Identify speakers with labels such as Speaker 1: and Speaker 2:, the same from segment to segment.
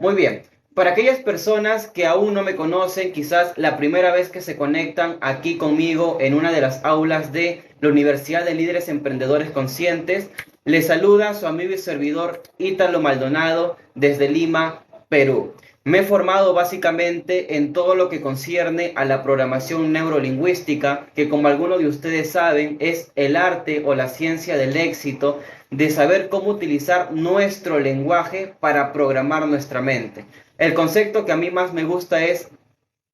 Speaker 1: Muy bien. Para aquellas personas que aún no me conocen, quizás la primera vez que se conectan aquí conmigo en una de las aulas de la Universidad de Líderes Emprendedores Conscientes, les saluda su amigo y servidor Ítalo Maldonado desde Lima, Perú. Me he formado básicamente en todo lo que concierne a la programación neurolingüística, que como algunos de ustedes saben es el arte o la ciencia del éxito de saber cómo utilizar nuestro lenguaje para programar nuestra mente. El concepto que a mí más me gusta es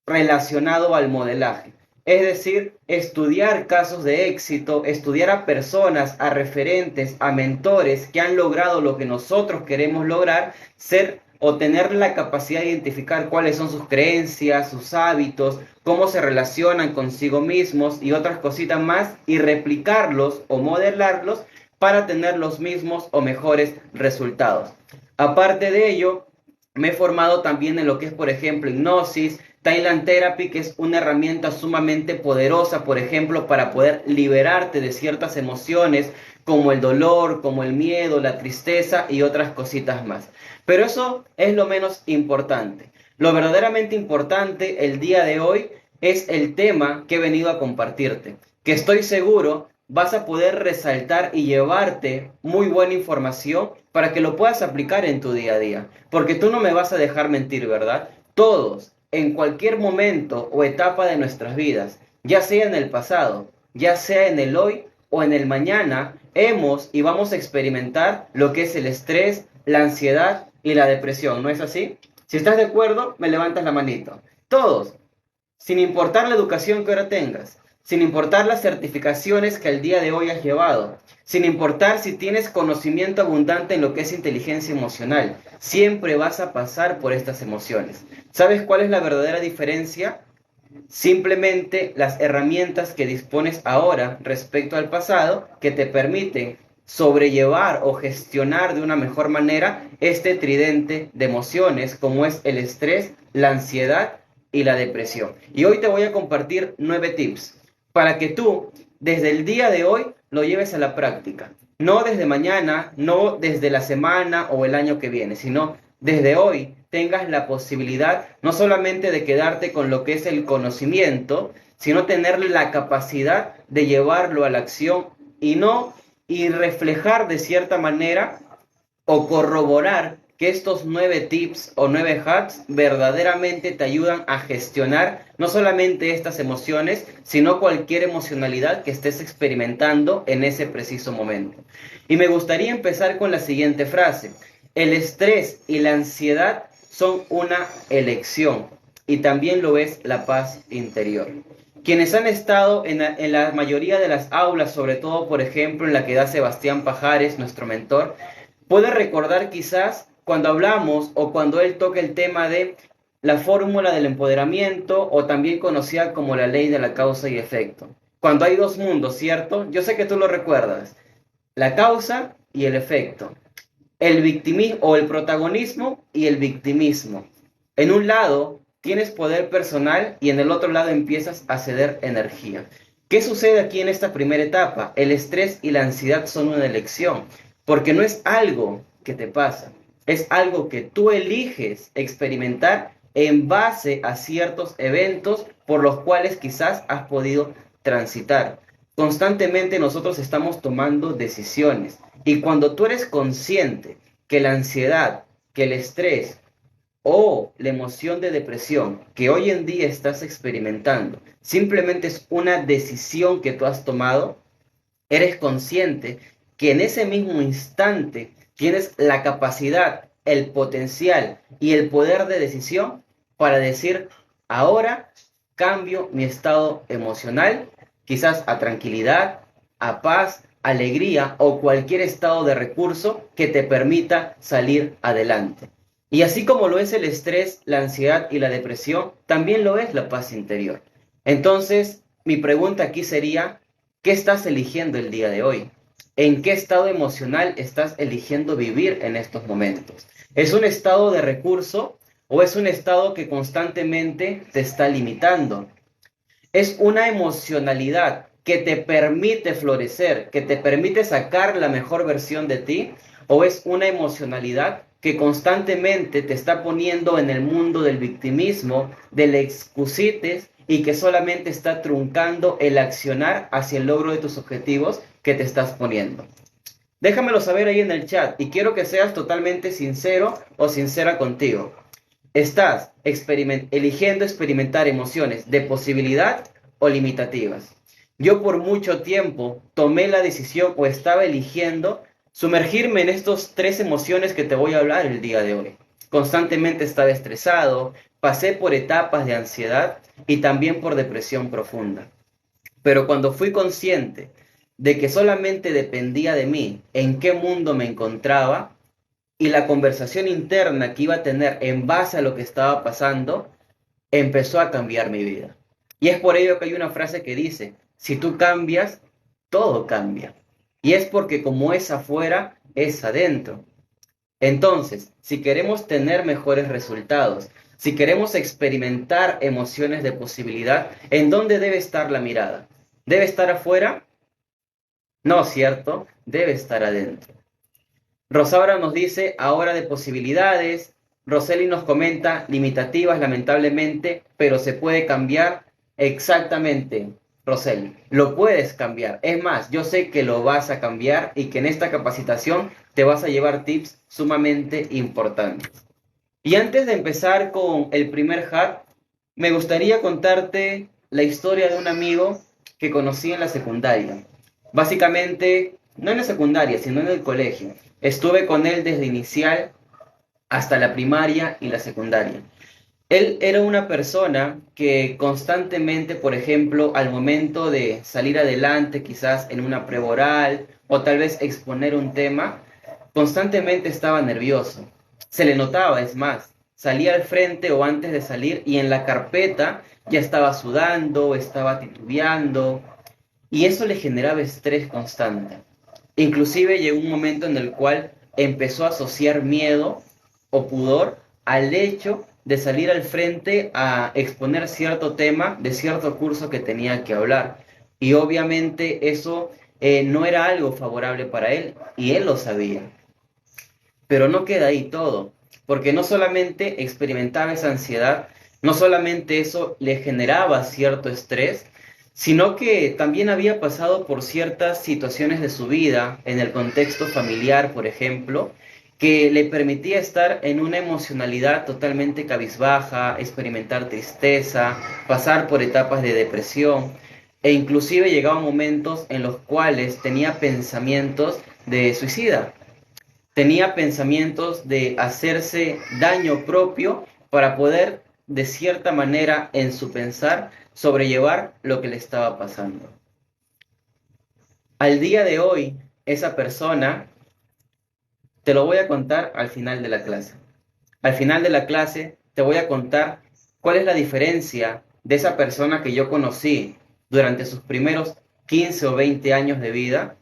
Speaker 1: relacionado al modelaje. Es decir, estudiar casos de éxito, estudiar a personas, a referentes, a mentores que han logrado lo que nosotros queremos lograr, ser o tener la capacidad de identificar cuáles son sus creencias, sus hábitos, cómo se relacionan consigo mismos y otras cositas más, y replicarlos o modelarlos para tener los mismos o mejores resultados. Aparte de ello, me he formado también en lo que es, por ejemplo, hipnosis, Thailand Therapy, que es una herramienta sumamente poderosa, por ejemplo, para poder liberarte de ciertas emociones como el dolor, como el miedo, la tristeza y otras cositas más. Pero eso es lo menos importante. Lo verdaderamente importante el día de hoy es el tema que he venido a compartirte, que estoy seguro vas a poder resaltar y llevarte muy buena información para que lo puedas aplicar en tu día a día. Porque tú no me vas a dejar mentir, ¿verdad? Todos, en cualquier momento o etapa de nuestras vidas, ya sea en el pasado, ya sea en el hoy o en el mañana, hemos y vamos a experimentar lo que es el estrés, la ansiedad y la depresión, ¿no es así? Si estás de acuerdo, me levantas la manito. Todos, sin importar la educación que ahora tengas, sin importar las certificaciones que al día de hoy has llevado, sin importar si tienes conocimiento abundante en lo que es inteligencia emocional, siempre vas a pasar por estas emociones. ¿Sabes cuál es la verdadera diferencia? Simplemente las herramientas que dispones ahora respecto al pasado que te permiten sobrellevar o gestionar de una mejor manera este tridente de emociones como es el estrés, la ansiedad y la depresión. Y hoy te voy a compartir 9 tips para que tú desde el día de hoy lo lleves a la práctica. No desde mañana, no desde la semana o el año que viene, sino desde hoy tengas la posibilidad no solamente de quedarte con lo que es el conocimiento, sino tener la capacidad de llevarlo a la acción y no y reflejar de cierta manera o corroborar que estos 9 tips o 9 hacks verdaderamente te ayudan a gestionar no solamente estas emociones, sino cualquier emocionalidad que estés experimentando en ese preciso momento. Y me gustaría empezar con la siguiente frase. El estrés y la ansiedad son una elección y también lo es la paz interior. Quienes han estado en la mayoría de las aulas, sobre todo, por ejemplo, en la que da Sebastián Pajares, nuestro mentor, puede recordar quizás cuando hablamos o cuando él toca el tema de la fórmula del empoderamiento o también conocida como la ley de la causa y efecto. Cuando hay dos mundos, ¿cierto? Yo sé que tú lo recuerdas. La causa y el efecto. El victimismo o el protagonismo y el victimismo. En un lado tienes poder personal y en el otro lado empiezas a ceder energía. ¿Qué sucede aquí en esta primera etapa? El estrés y la ansiedad son una elección, porque no es algo que te pasa, es algo que tú eliges experimentar en base a ciertos eventos por los cuales quizás has podido transitar. Constantemente nosotros estamos tomando decisiones y cuando tú eres consciente que la ansiedad, que el estrés o la emoción de depresión que hoy en día estás experimentando simplemente es una decisión que tú has tomado, eres consciente que en ese mismo instante tienes la capacidad, el potencial y el poder de decisión para decir, ahora cambio mi estado emocional, quizás a tranquilidad, a paz, alegría o cualquier estado de recurso que te permita salir adelante. Y así como lo es el estrés, la ansiedad y la depresión, también lo es la paz interior. Entonces, mi pregunta aquí sería, ¿qué estás eligiendo el día de hoy? ¿En qué estado emocional estás eligiendo vivir en estos momentos? ¿Es un estado de recurso o es un estado que constantemente te está limitando? ¿Es una emocionalidad que te permite florecer, que te permite sacar la mejor versión de ti? ¿O es una emocionalidad que constantemente te está poniendo en el mundo del victimismo, del excusites y que solamente está truncando el accionar hacia el logro de tus objetivos que te estás poniendo. Déjamelo saber ahí en el chat y quiero que seas totalmente sincero o sincera contigo. ¿Estás eligiendo experimentar emociones de posibilidad o limitativas? Yo por mucho tiempo tomé la decisión o estaba eligiendo sumergirme en estas tres emociones que te voy a hablar el día de hoy. Constantemente estaba estresado, pasé por etapas de ansiedad y también por depresión profunda. Pero cuando fui consciente de que solamente dependía de mí en qué mundo me encontraba, y la conversación interna que iba a tener en base a lo que estaba pasando, empezó a cambiar mi vida. Y es por ello que hay una frase que dice, si tú cambias, todo cambia. Y es porque como es afuera, es adentro. Entonces, si queremos tener mejores resultados, si queremos experimentar emociones de posibilidad, ¿en dónde debe estar la mirada? ¿Debe estar afuera? No, ¿cierto? Debe estar adentro. Rosaura nos dice ahora de posibilidades. Roseli nos comenta limitativas, lamentablemente, pero se puede cambiar. Exactamente, Roseli, lo puedes cambiar. Es más, yo sé que lo vas a cambiar y que en esta capacitación te vas a llevar tips sumamente importantes. Y antes de empezar con el primer hack, me gustaría contarte la historia de un amigo que conocí en la secundaria. Básicamente, no en la secundaria, sino en el colegio. Estuve con él desde inicial hasta la primaria y la secundaria. Él era una persona que constantemente, por ejemplo, al momento de salir adelante, quizás en una prueba oral o tal vez exponer un tema, constantemente estaba nervioso. Se le notaba, es más, salía al frente o antes de salir y en la carpeta ya estaba sudando, estaba titubeando y eso le generaba estrés constante. Inclusive llegó un momento en el cual empezó a asociar miedo o pudor al hecho de salir al frente a exponer cierto tema de cierto curso que tenía que hablar. Y obviamente eso no era algo favorable para él y él lo sabía. Pero no queda ahí todo, porque no solamente experimentaba esa ansiedad, no solamente eso le generaba cierto estrés, sino que también había pasado por ciertas situaciones de su vida, en el contexto familiar, por ejemplo, que le permitía estar en una emocionalidad totalmente cabizbaja, experimentar tristeza, pasar por etapas de depresión, e inclusive llegaba momentos en los cuales tenía pensamientos de suicida. Tenía pensamientos de hacerse daño propio para poder, de cierta manera, en su pensar, sobrellevar lo que le estaba pasando. Al día de hoy, esa persona, te lo voy a contar al final de la clase. Al final de la clase, te voy a contar cuál es la diferencia de esa persona que yo conocí durante sus primeros 15 o 20 años de vida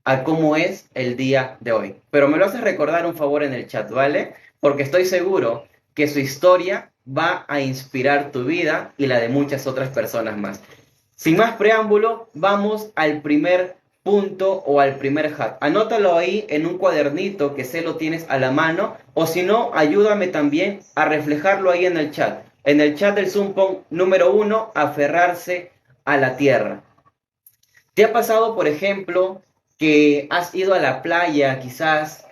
Speaker 1: a cómo es el día de hoy. Pero me lo haces recordar un favor en el chat, ¿vale? Porque estoy seguro que su historia va a inspirar tu vida y la de muchas otras personas más. Sin más preámbulo, vamos al primer punto o al primer hack. Anótalo ahí en un cuadernito que sé lo tienes a la mano, o si no, ayúdame también a reflejarlo ahí en el chat. En el chat del Zoom pon número 1, aferrarse a la tierra. ¿Te ha pasado, por ejemplo, que has ido a la playa quizás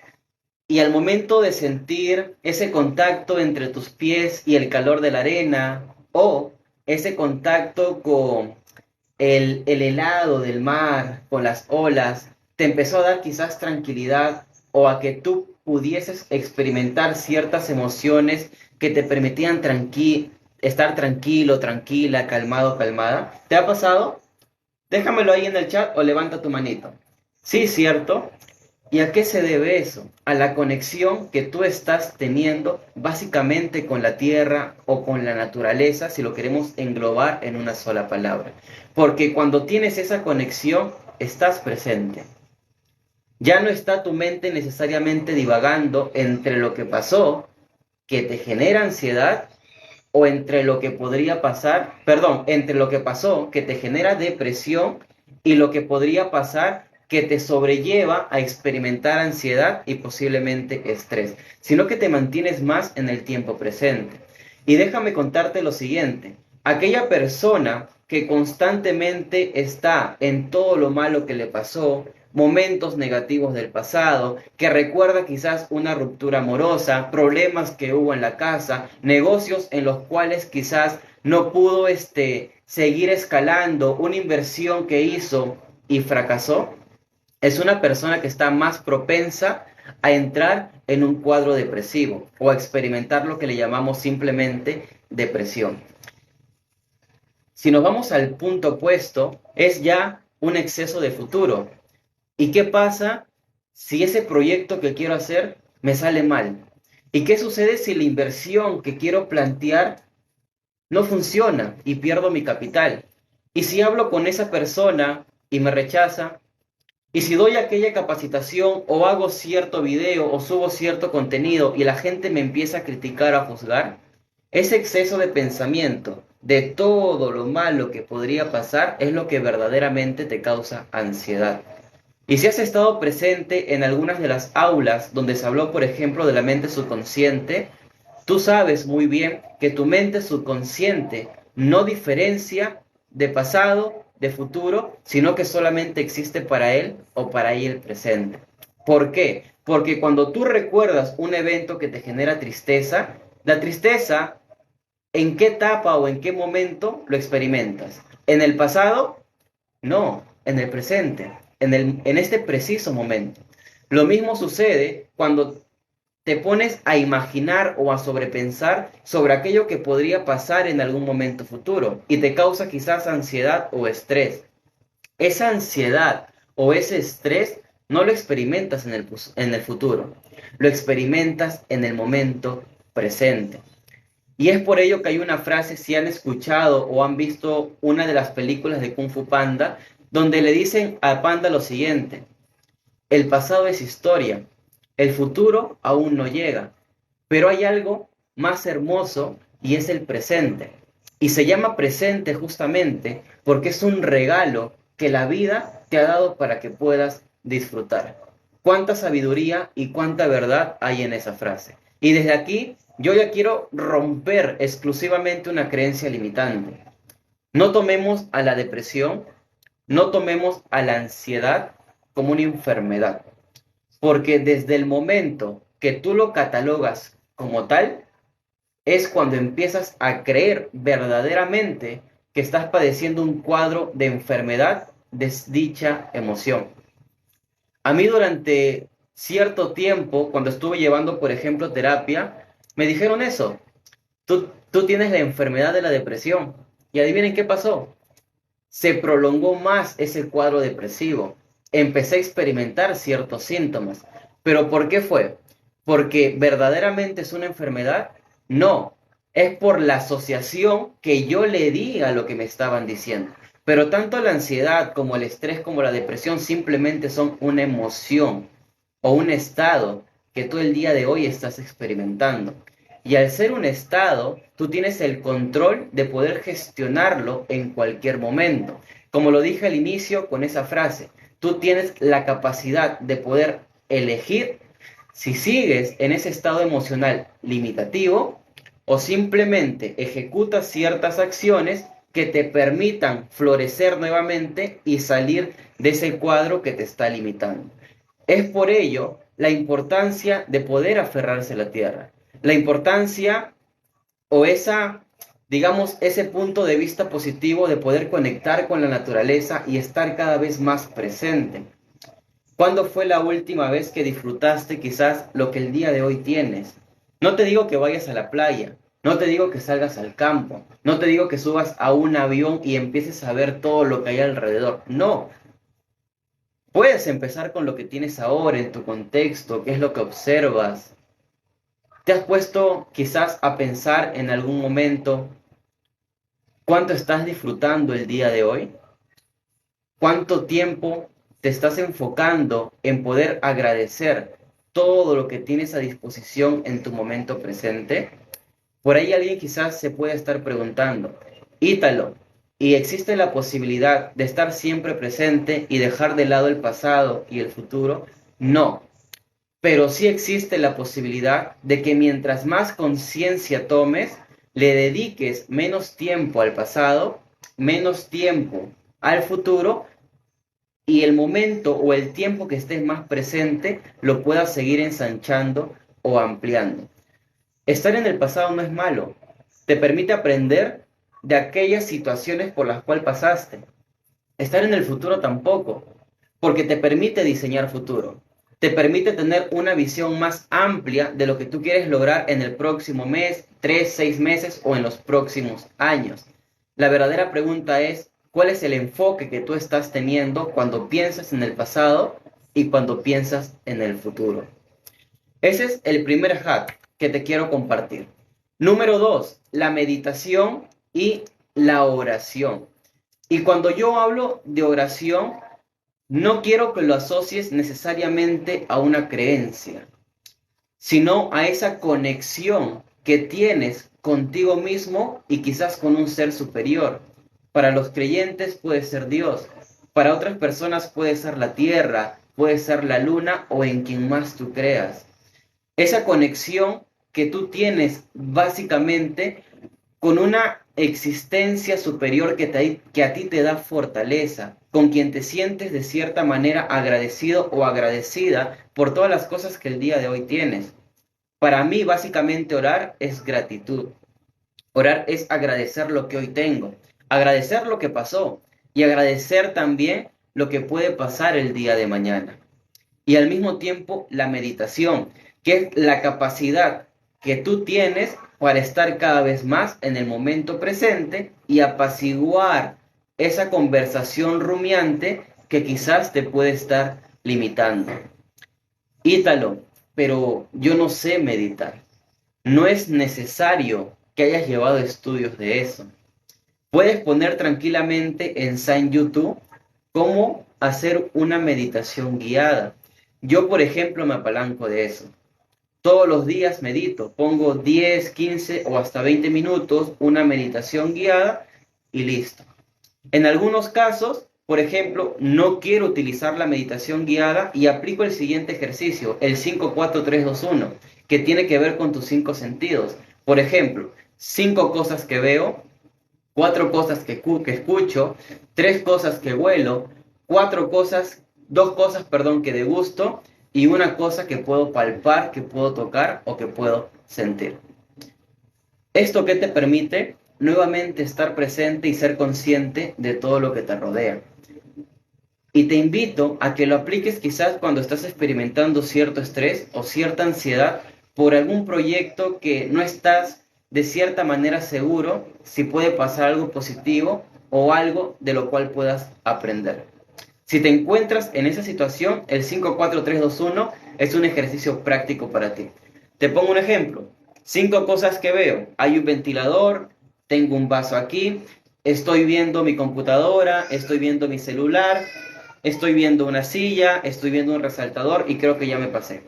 Speaker 1: y al momento de sentir ese contacto entre tus pies y el calor de la arena o ese contacto con el helado del mar, con las olas, te empezó a dar quizás tranquilidad o a que tú pudieses experimentar ciertas emociones que te permitían estar tranquilo, tranquila, calmado, calmada? ¿Te ha pasado? Déjamelo ahí en el chat o levanta tu manito. Sí, cierto. ¿Y a qué se debe eso? A la conexión que tú estás teniendo básicamente con la tierra o con la naturaleza, si lo queremos englobar en una sola palabra. Porque cuando tienes esa conexión, estás presente. Ya no está tu mente necesariamente divagando entre lo que pasó, que te genera ansiedad, o entre lo que podría pasar, perdón, entre lo que pasó, que te genera depresión, y lo que podría pasar que te sobrelleva a experimentar ansiedad y posiblemente estrés, sino que te mantienes más en el tiempo presente. Y déjame contarte lo siguiente, aquella persona que constantemente está en todo lo malo que le pasó, momentos negativos del pasado, que recuerda quizás una ruptura amorosa, problemas que hubo en la casa, negocios en los cuales quizás no pudo seguir escalando, una inversión que hizo y fracasó, es una persona que está más propensa a entrar en un cuadro depresivo o a experimentar lo que le llamamos simplemente depresión. Si nos vamos al punto opuesto, es ya un exceso de futuro. ¿Y qué pasa si ese proyecto que quiero hacer me sale mal? ¿Y qué sucede si la inversión que quiero plantear no funciona y pierdo mi capital? ¿Y si hablo con esa persona y me rechaza? ¿Y si doy aquella capacitación o hago cierto video o subo cierto contenido y la gente me empieza a criticar o a juzgar? Ese exceso de pensamiento de todo lo malo que podría pasar es lo que verdaderamente te causa ansiedad. Y si has estado presente en algunas de las aulas donde se habló, por ejemplo, de la mente subconsciente, tú sabes muy bien que tu mente subconsciente no diferencia de pasado, de futuro, sino que solamente existe para él o para ella el presente. ¿Por qué? Porque cuando tú recuerdas un evento que te genera tristeza, la tristeza, ¿en qué etapa o en qué momento lo experimentas? ¿En el pasado? No, en el presente, en este preciso momento. Lo mismo sucede cuando te pones a imaginar o a sobrepensar sobre aquello que podría pasar en algún momento futuro y te causa quizás ansiedad o estrés. Esa ansiedad o ese estrés no lo experimentas en el futuro, lo experimentas en el momento presente. Y es por ello que hay una frase, si han escuchado o han visto una de las películas de Kung Fu Panda, donde le dicen a Panda lo siguiente: el pasado es historia, el futuro aún no llega, pero hay algo más hermoso y es el presente. Y se llama presente justamente porque es un regalo que la vida te ha dado para que puedas disfrutar. Cuánta sabiduría y cuánta verdad hay en esa frase. Y desde aquí yo ya quiero romper exclusivamente una creencia limitante. No tomemos a la depresión, no tomemos a la ansiedad como una enfermedad, porque desde el momento que tú lo catalogas como tal, es cuando empiezas a creer verdaderamente que estás padeciendo un cuadro de enfermedad de dicha emoción. A mí durante cierto tiempo, cuando estuve llevando, por ejemplo, terapia, me dijeron eso: tú tienes la enfermedad de la depresión. Y adivinen qué pasó. Se prolongó más ese cuadro depresivo. Empecé a experimentar ciertos síntomas. ¿Pero por qué fue? ¿Porque verdaderamente es una enfermedad? No, es por la asociación que yo le di a lo que me estaban diciendo. Pero tanto la ansiedad como el estrés como la depresión simplemente son una emoción o un estado que tú el día de hoy estás experimentando. Y al ser un estado, tú tienes el control de poder gestionarlo en cualquier momento. Como lo dije al inicio con esa frase, tú tienes la capacidad de poder elegir si sigues en ese estado emocional limitativo o simplemente ejecutas ciertas acciones que te permitan florecer nuevamente y salir de ese cuadro que te está limitando. Es por ello la importancia de poder aferrarse a la tierra, la importancia o digamos, ese punto de vista positivo de poder conectar con la naturaleza y estar cada vez más presente. ¿Cuándo fue la última vez que disfrutaste quizás lo que el día de hoy tienes? No te digo que vayas a la playa, no te digo que salgas al campo, no te digo que subas a un avión y empieces a ver todo lo que hay alrededor. No, puedes empezar con lo que tienes ahora en tu contexto, qué es lo que observas. ¿Te has puesto quizás a pensar en algún momento cuánto estás disfrutando el día de hoy? ¿Cuánto tiempo te estás enfocando en poder agradecer todo lo que tienes a disposición en tu momento presente? Por ahí alguien quizás se puede estar preguntando: Ítalo, ¿Y existe la posibilidad de estar siempre presente y dejar de lado el pasado y el futuro? No, pero sí existe la posibilidad de que mientras más conciencia tomes, le dediques menos tiempo al pasado, menos tiempo al futuro, y el momento o el tiempo que estés más presente lo puedas seguir ensanchando o ampliando. Estar en el pasado no es malo, te permite aprender de aquellas situaciones por las cuales pasaste. Estar en el futuro tampoco, porque te permite diseñar futuro, te permite tener una visión más amplia de lo que tú quieres lograr en el próximo mes, 3, 6 meses o en los próximos años. La verdadera pregunta es, ¿cuál es el enfoque que tú estás teniendo cuando piensas en el pasado y cuando piensas en el futuro? Ese es el primer hack que te quiero compartir. Número 2, la meditación y la oración. Y cuando yo hablo de oración, no quiero que lo asocies necesariamente a una creencia, sino a esa conexión que tienes contigo mismo y quizás con un ser superior. Para los creyentes puede ser Dios, para otras personas puede ser la tierra, puede ser la luna o en quien más tú creas. Esa conexión que tú tienes básicamente con una existencia superior que a ti te da fortaleza, con quien te sientes de cierta manera agradecido o agradecida por todas las cosas que el día de hoy tienes. Para mí, básicamente, orar es gratitud. Orar es agradecer lo que hoy tengo, agradecer lo que pasó y agradecer también lo que puede pasar el día de mañana. Y al mismo tiempo, la meditación, que es la capacidad que tú tienes para estar cada vez más en el momento presente y apaciguar esa conversación rumiante que quizás te puede estar limitando. Ítalo, pero yo no sé meditar. No es necesario que hayas llevado estudios de eso. Puedes poner tranquilamente en YouTube cómo hacer una meditación guiada. Yo, por ejemplo, me apalanco de eso. Todos los días medito, pongo 10, 15 o hasta 20 minutos, una meditación guiada y listo. En algunos casos, por ejemplo, no quiero utilizar la meditación guiada y aplico el siguiente ejercicio, el 5-4-3-2-1, que tiene que ver con tus 5 sentidos. Por ejemplo, 5 cosas que veo, 4 cosas que escucho, 3 cosas que huelo, 2 cosas, perdón, que degusto y una cosa que puedo palpar, que puedo tocar o que puedo sentir. ¿Esto qué te permite? Nuevamente estar presente y ser consciente de todo lo que te rodea. Y te invito a que lo apliques quizás cuando estás experimentando cierto estrés o cierta ansiedad por algún proyecto que no estás de cierta manera seguro si puede pasar algo positivo o algo de lo cual puedas aprender. Si te encuentras en esa situación, el 5-4-3-2-1 es un ejercicio práctico para ti. Te pongo un ejemplo. 5 cosas que veo. Hay un ventilador, tengo un vaso aquí, estoy viendo mi computadora, estoy viendo mi celular, estoy viendo una silla, estoy viendo un resaltador y creo que ya me pasé.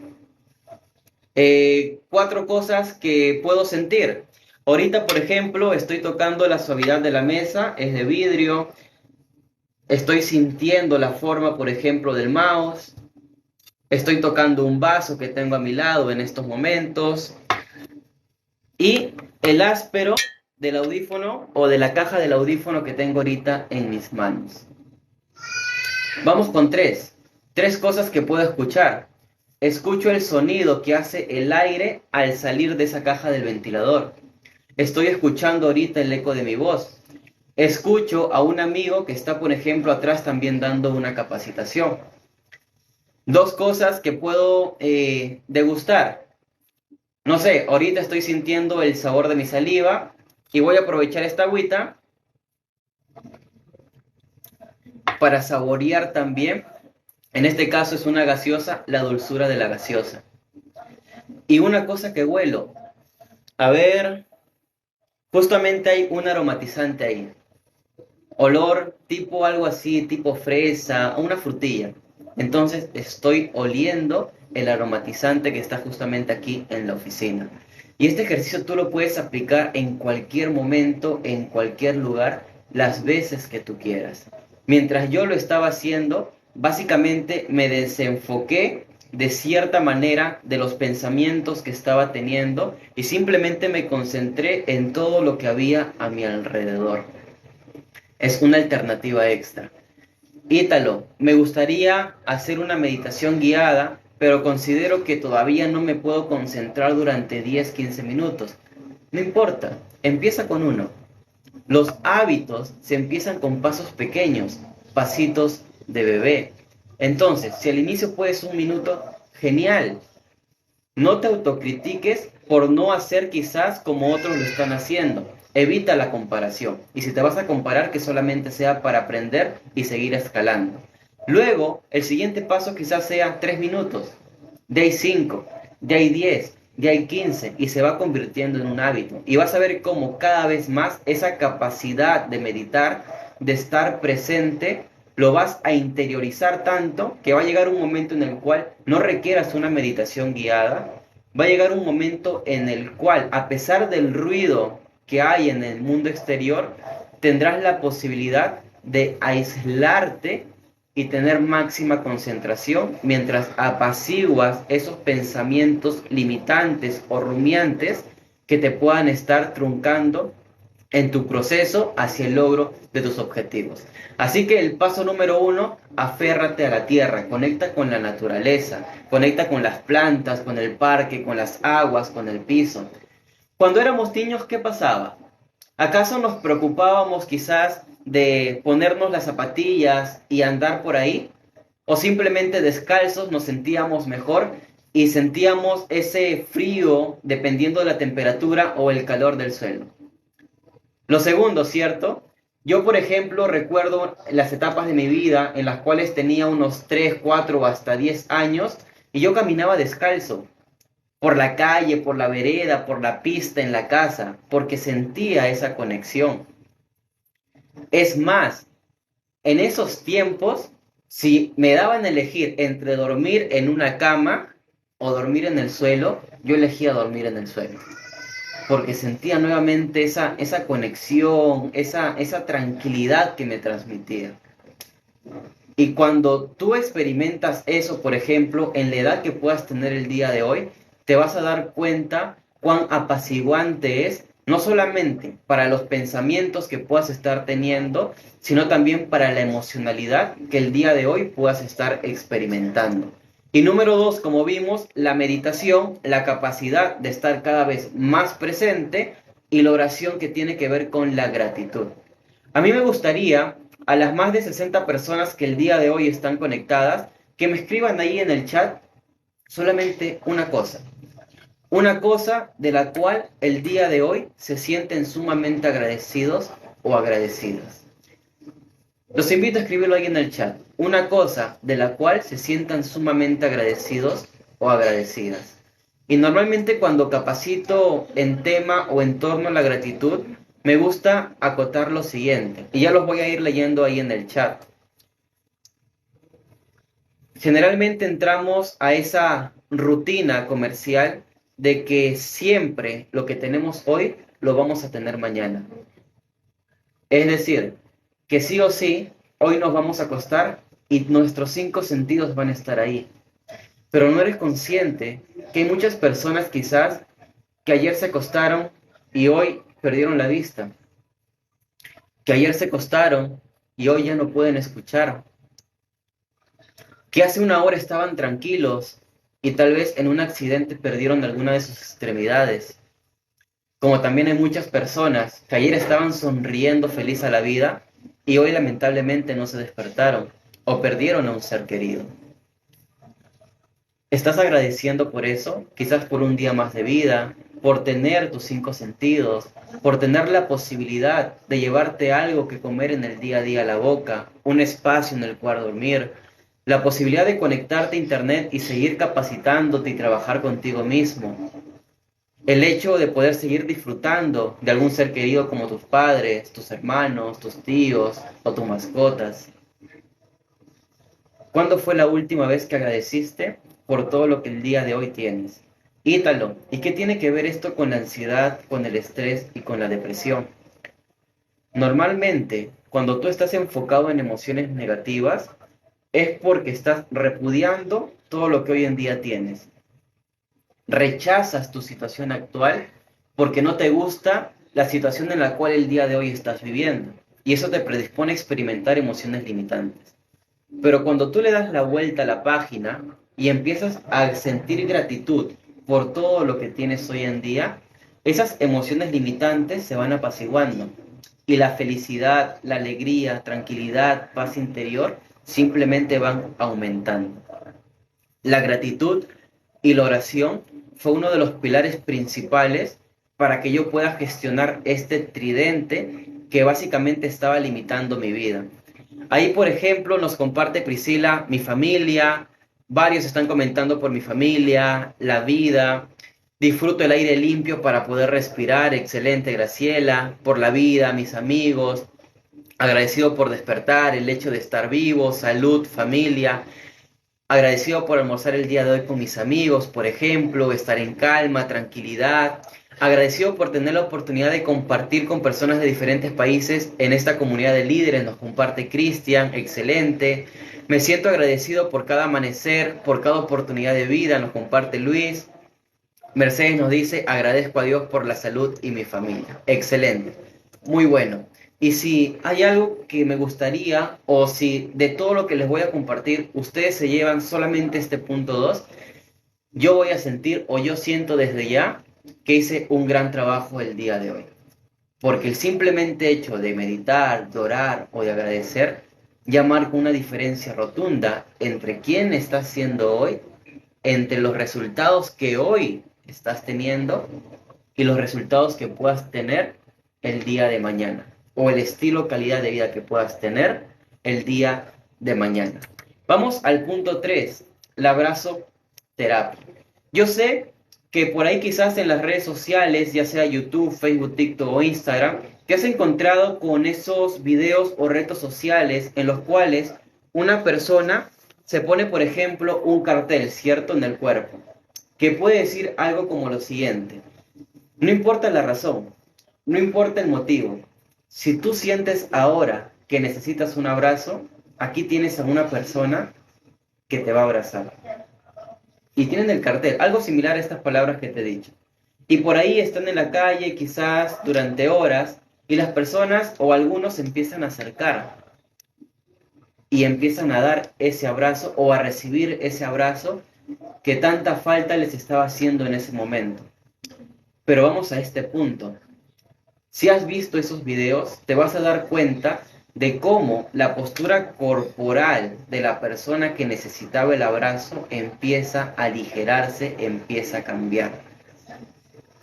Speaker 1: 4 cosas que puedo sentir. Ahorita, por ejemplo, estoy tocando la suavidad de la mesa, es de vidrio. Estoy sintiendo la forma, por ejemplo, del mouse. Estoy tocando un vaso que tengo a mi lado en estos momentos. Y el áspero del audífono o de la caja del audífono que tengo ahorita en mis manos. Vamos con 3. 3 cosas que puedo escuchar. Escucho el sonido que hace el aire al salir de esa caja del ventilador. Estoy escuchando ahorita el eco de mi voz. Escucho a un amigo que está, por ejemplo, atrás también dando una capacitación. 2 cosas que puedo degustar. No sé, ahorita estoy sintiendo el sabor de mi saliva y voy a aprovechar esta agüita para saborear también, en este caso es una gaseosa, la dulzura de la gaseosa. Y una cosa que huelo, a ver, justamente hay un aromatizante ahí. Olor tipo algo así, tipo fresa, o una frutilla. Entonces estoy oliendo el aromatizante que está justamente aquí en la oficina. Y este ejercicio tú lo puedes aplicar en cualquier momento, en cualquier lugar, las veces que tú quieras. Mientras yo lo estaba haciendo, básicamente me desenfoqué de cierta manera de los pensamientos que estaba teniendo y simplemente me concentré en todo lo que había a mi alrededor. Es una alternativa extra. Ítalo, me gustaría hacer una meditación guiada, pero considero que todavía no me puedo concentrar durante 10-15 minutos. No importa, empieza con uno. Los hábitos se empiezan con pasos pequeños, pasitos de bebé. Entonces, si al inicio puedes un minuto, genial. No te autocritiques por no hacer quizás como otros lo están haciendo. Evita la comparación. Y si te vas a comparar, que solamente sea para aprender y seguir escalando. Luego, el siguiente paso quizás sea 3 minutos. De ahí 5, de ahí 10, de ahí 15 y se va convirtiendo en un hábito. Y vas a ver cómo cada vez más esa capacidad de meditar, de estar presente, lo vas a interiorizar tanto que va a llegar un momento en el cual no requieras una meditación guiada. Va a llegar un momento en el cual, a pesar del ruido que hay en el mundo exterior, tendrás la posibilidad de aislarte y tener máxima concentración mientras apaciguas esos pensamientos limitantes o rumiantes que te puedan estar truncando en tu proceso hacia el logro de tus objetivos. Así que el paso número 1, aférrate a la tierra, conecta con la naturaleza, conecta con las plantas, con el parque, con las aguas, con el piso. Cuando éramos niños, ¿qué pasaba? ¿Acaso nos preocupábamos quizás de ponernos las zapatillas y andar por ahí? ¿O simplemente descalzos nos sentíamos mejor y sentíamos ese frío dependiendo de la temperatura o el calor del suelo? Lo segundo, ¿cierto? Yo, por ejemplo, recuerdo las etapas de mi vida en las cuales tenía unos 3, 4 o hasta 10 años y yo caminaba descalzo por la calle, por la vereda, por la pista, en la casa, porque sentía esa conexión. Es más, en esos tiempos, si me daban a elegir entre dormir en una cama o dormir en el suelo, yo elegía dormir en el suelo, porque sentía nuevamente esa conexión, esa tranquilidad que me transmitía. Y cuando tú experimentas eso, por ejemplo, en la edad que puedas tener el día de hoy, te vas a dar cuenta cuán apaciguante es, no solamente para los pensamientos que puedas estar teniendo, sino también para la emocionalidad que el día de hoy puedas estar experimentando. Y número 2, como vimos, la meditación, la capacidad de estar cada vez más presente y la oración que tiene que ver con la gratitud. A mí me gustaría, a las más de 60 personas que el día de hoy están conectadas, que me escriban ahí en el chat solamente una cosa de la cual el día de hoy se sienten sumamente agradecidos o agradecidas. Los invito a escribirlo ahí en el chat. Una cosa de la cual se sientan sumamente agradecidos o agradecidas. Y normalmente cuando capacito en tema o en torno a la gratitud, me gusta acotar lo siguiente. Y ya los voy a ir leyendo ahí en el chat. Generalmente entramos a esa rutina comercial de que siempre lo que tenemos hoy lo vamos a tener mañana. Es decir, que sí o sí, hoy nos vamos a acostar y nuestros 5 sentidos van a estar ahí. Pero no eres consciente que hay muchas personas quizás que ayer se acostaron y hoy perdieron la vista. Que ayer se acostaron y hoy ya no pueden escuchar. Que hace una hora estaban tranquilos y tal vez en un accidente perdieron alguna de sus extremidades. Como también hay muchas personas que ayer estaban sonriendo feliz a la vida y hoy lamentablemente no se despertaron o perdieron a un ser querido. ¿Estás agradeciendo por eso? Quizás por un día más de vida, por tener tus 5 sentidos, por tener la posibilidad de llevarte algo que comer en el día a día a la boca, un espacio en el cual dormir, la posibilidad de conectarte a internet y seguir capacitándote y trabajar contigo mismo. El hecho de poder seguir disfrutando de algún ser querido como tus padres, tus hermanos, tus tíos o tus mascotas. ¿Cuándo fue la última vez que agradeciste por todo lo que el día de hoy tienes? Ítalo, ¿y qué tiene que ver esto con la ansiedad, con el estrés y con la depresión? Normalmente, cuando tú estás enfocado en emociones negativas, es porque estás repudiando todo lo que hoy en día tienes. Rechazas tu situación actual porque no te gusta la situación en la cual el día de hoy estás viviendo. Y eso te predispone a experimentar emociones limitantes. Pero cuando tú le das la vuelta a la página y empiezas a sentir gratitud por todo lo que tienes hoy en día, esas emociones limitantes se van apaciguando. Y la felicidad, la alegría, tranquilidad, paz interior simplemente van aumentando. La gratitud y la oración fue uno de los pilares principales para que yo pueda gestionar este tridente que básicamente estaba limitando mi vida. Ahí, por ejemplo, nos comparte Priscila, mi familia, varios están comentando por mi familia, la vida, disfruto el aire limpio para poder respirar, excelente Graciela, por la vida, mis amigos, agradecido por despertar, el hecho de estar vivo, salud, familia, agradecido por almorzar el día de hoy con mis amigos, por ejemplo, estar en calma, tranquilidad. Agradecido por tener la oportunidad de compartir con personas de diferentes países en esta comunidad de líderes. Nos comparte Cristian, excelente. Me siento agradecido por cada amanecer, por cada oportunidad de vida. Nos comparte Luis. Mercedes nos dice, agradezco a Dios por la salud y mi familia. Excelente. Muy bueno. Y si hay algo que me gustaría, o si de todo lo que les voy a compartir, ustedes se llevan solamente este punto 2, yo voy a sentir, o yo siento desde ya, que hice un gran trabajo el día de hoy. Porque el simplemente hecho de meditar, de orar o de agradecer, ya marca una diferencia rotunda entre quién estás siendo hoy, entre los resultados que hoy estás teniendo y los resultados que puedas tener el día de mañana, o el estilo calidad de vida que puedas tener el día de mañana. Vamos al punto 3, el abrazo terapia. Yo sé que por ahí quizás en las redes sociales, ya sea YouTube, Facebook, TikTok o Instagram, te has encontrado con esos videos o retos sociales en los cuales una persona se pone, por ejemplo, un cartel, ¿cierto?, en el cuerpo, que puede decir algo como lo siguiente: no importa la razón, no importa el motivo, si tú sientes ahora que necesitas un abrazo, aquí tienes a una persona que te va a abrazar. Y tienen el cartel, algo similar a estas palabras que te he dicho. Y por ahí están en la calle, quizás durante horas, y las personas o algunos se empiezan a acercar y empiezan a dar ese abrazo o a recibir ese abrazo que tanta falta les estaba haciendo en ese momento. Pero vamos a este punto. Si has visto esos videos, te vas a dar cuenta de cómo la postura corporal de la persona que necesitaba el abrazo empieza a aligerarse, empieza a cambiar.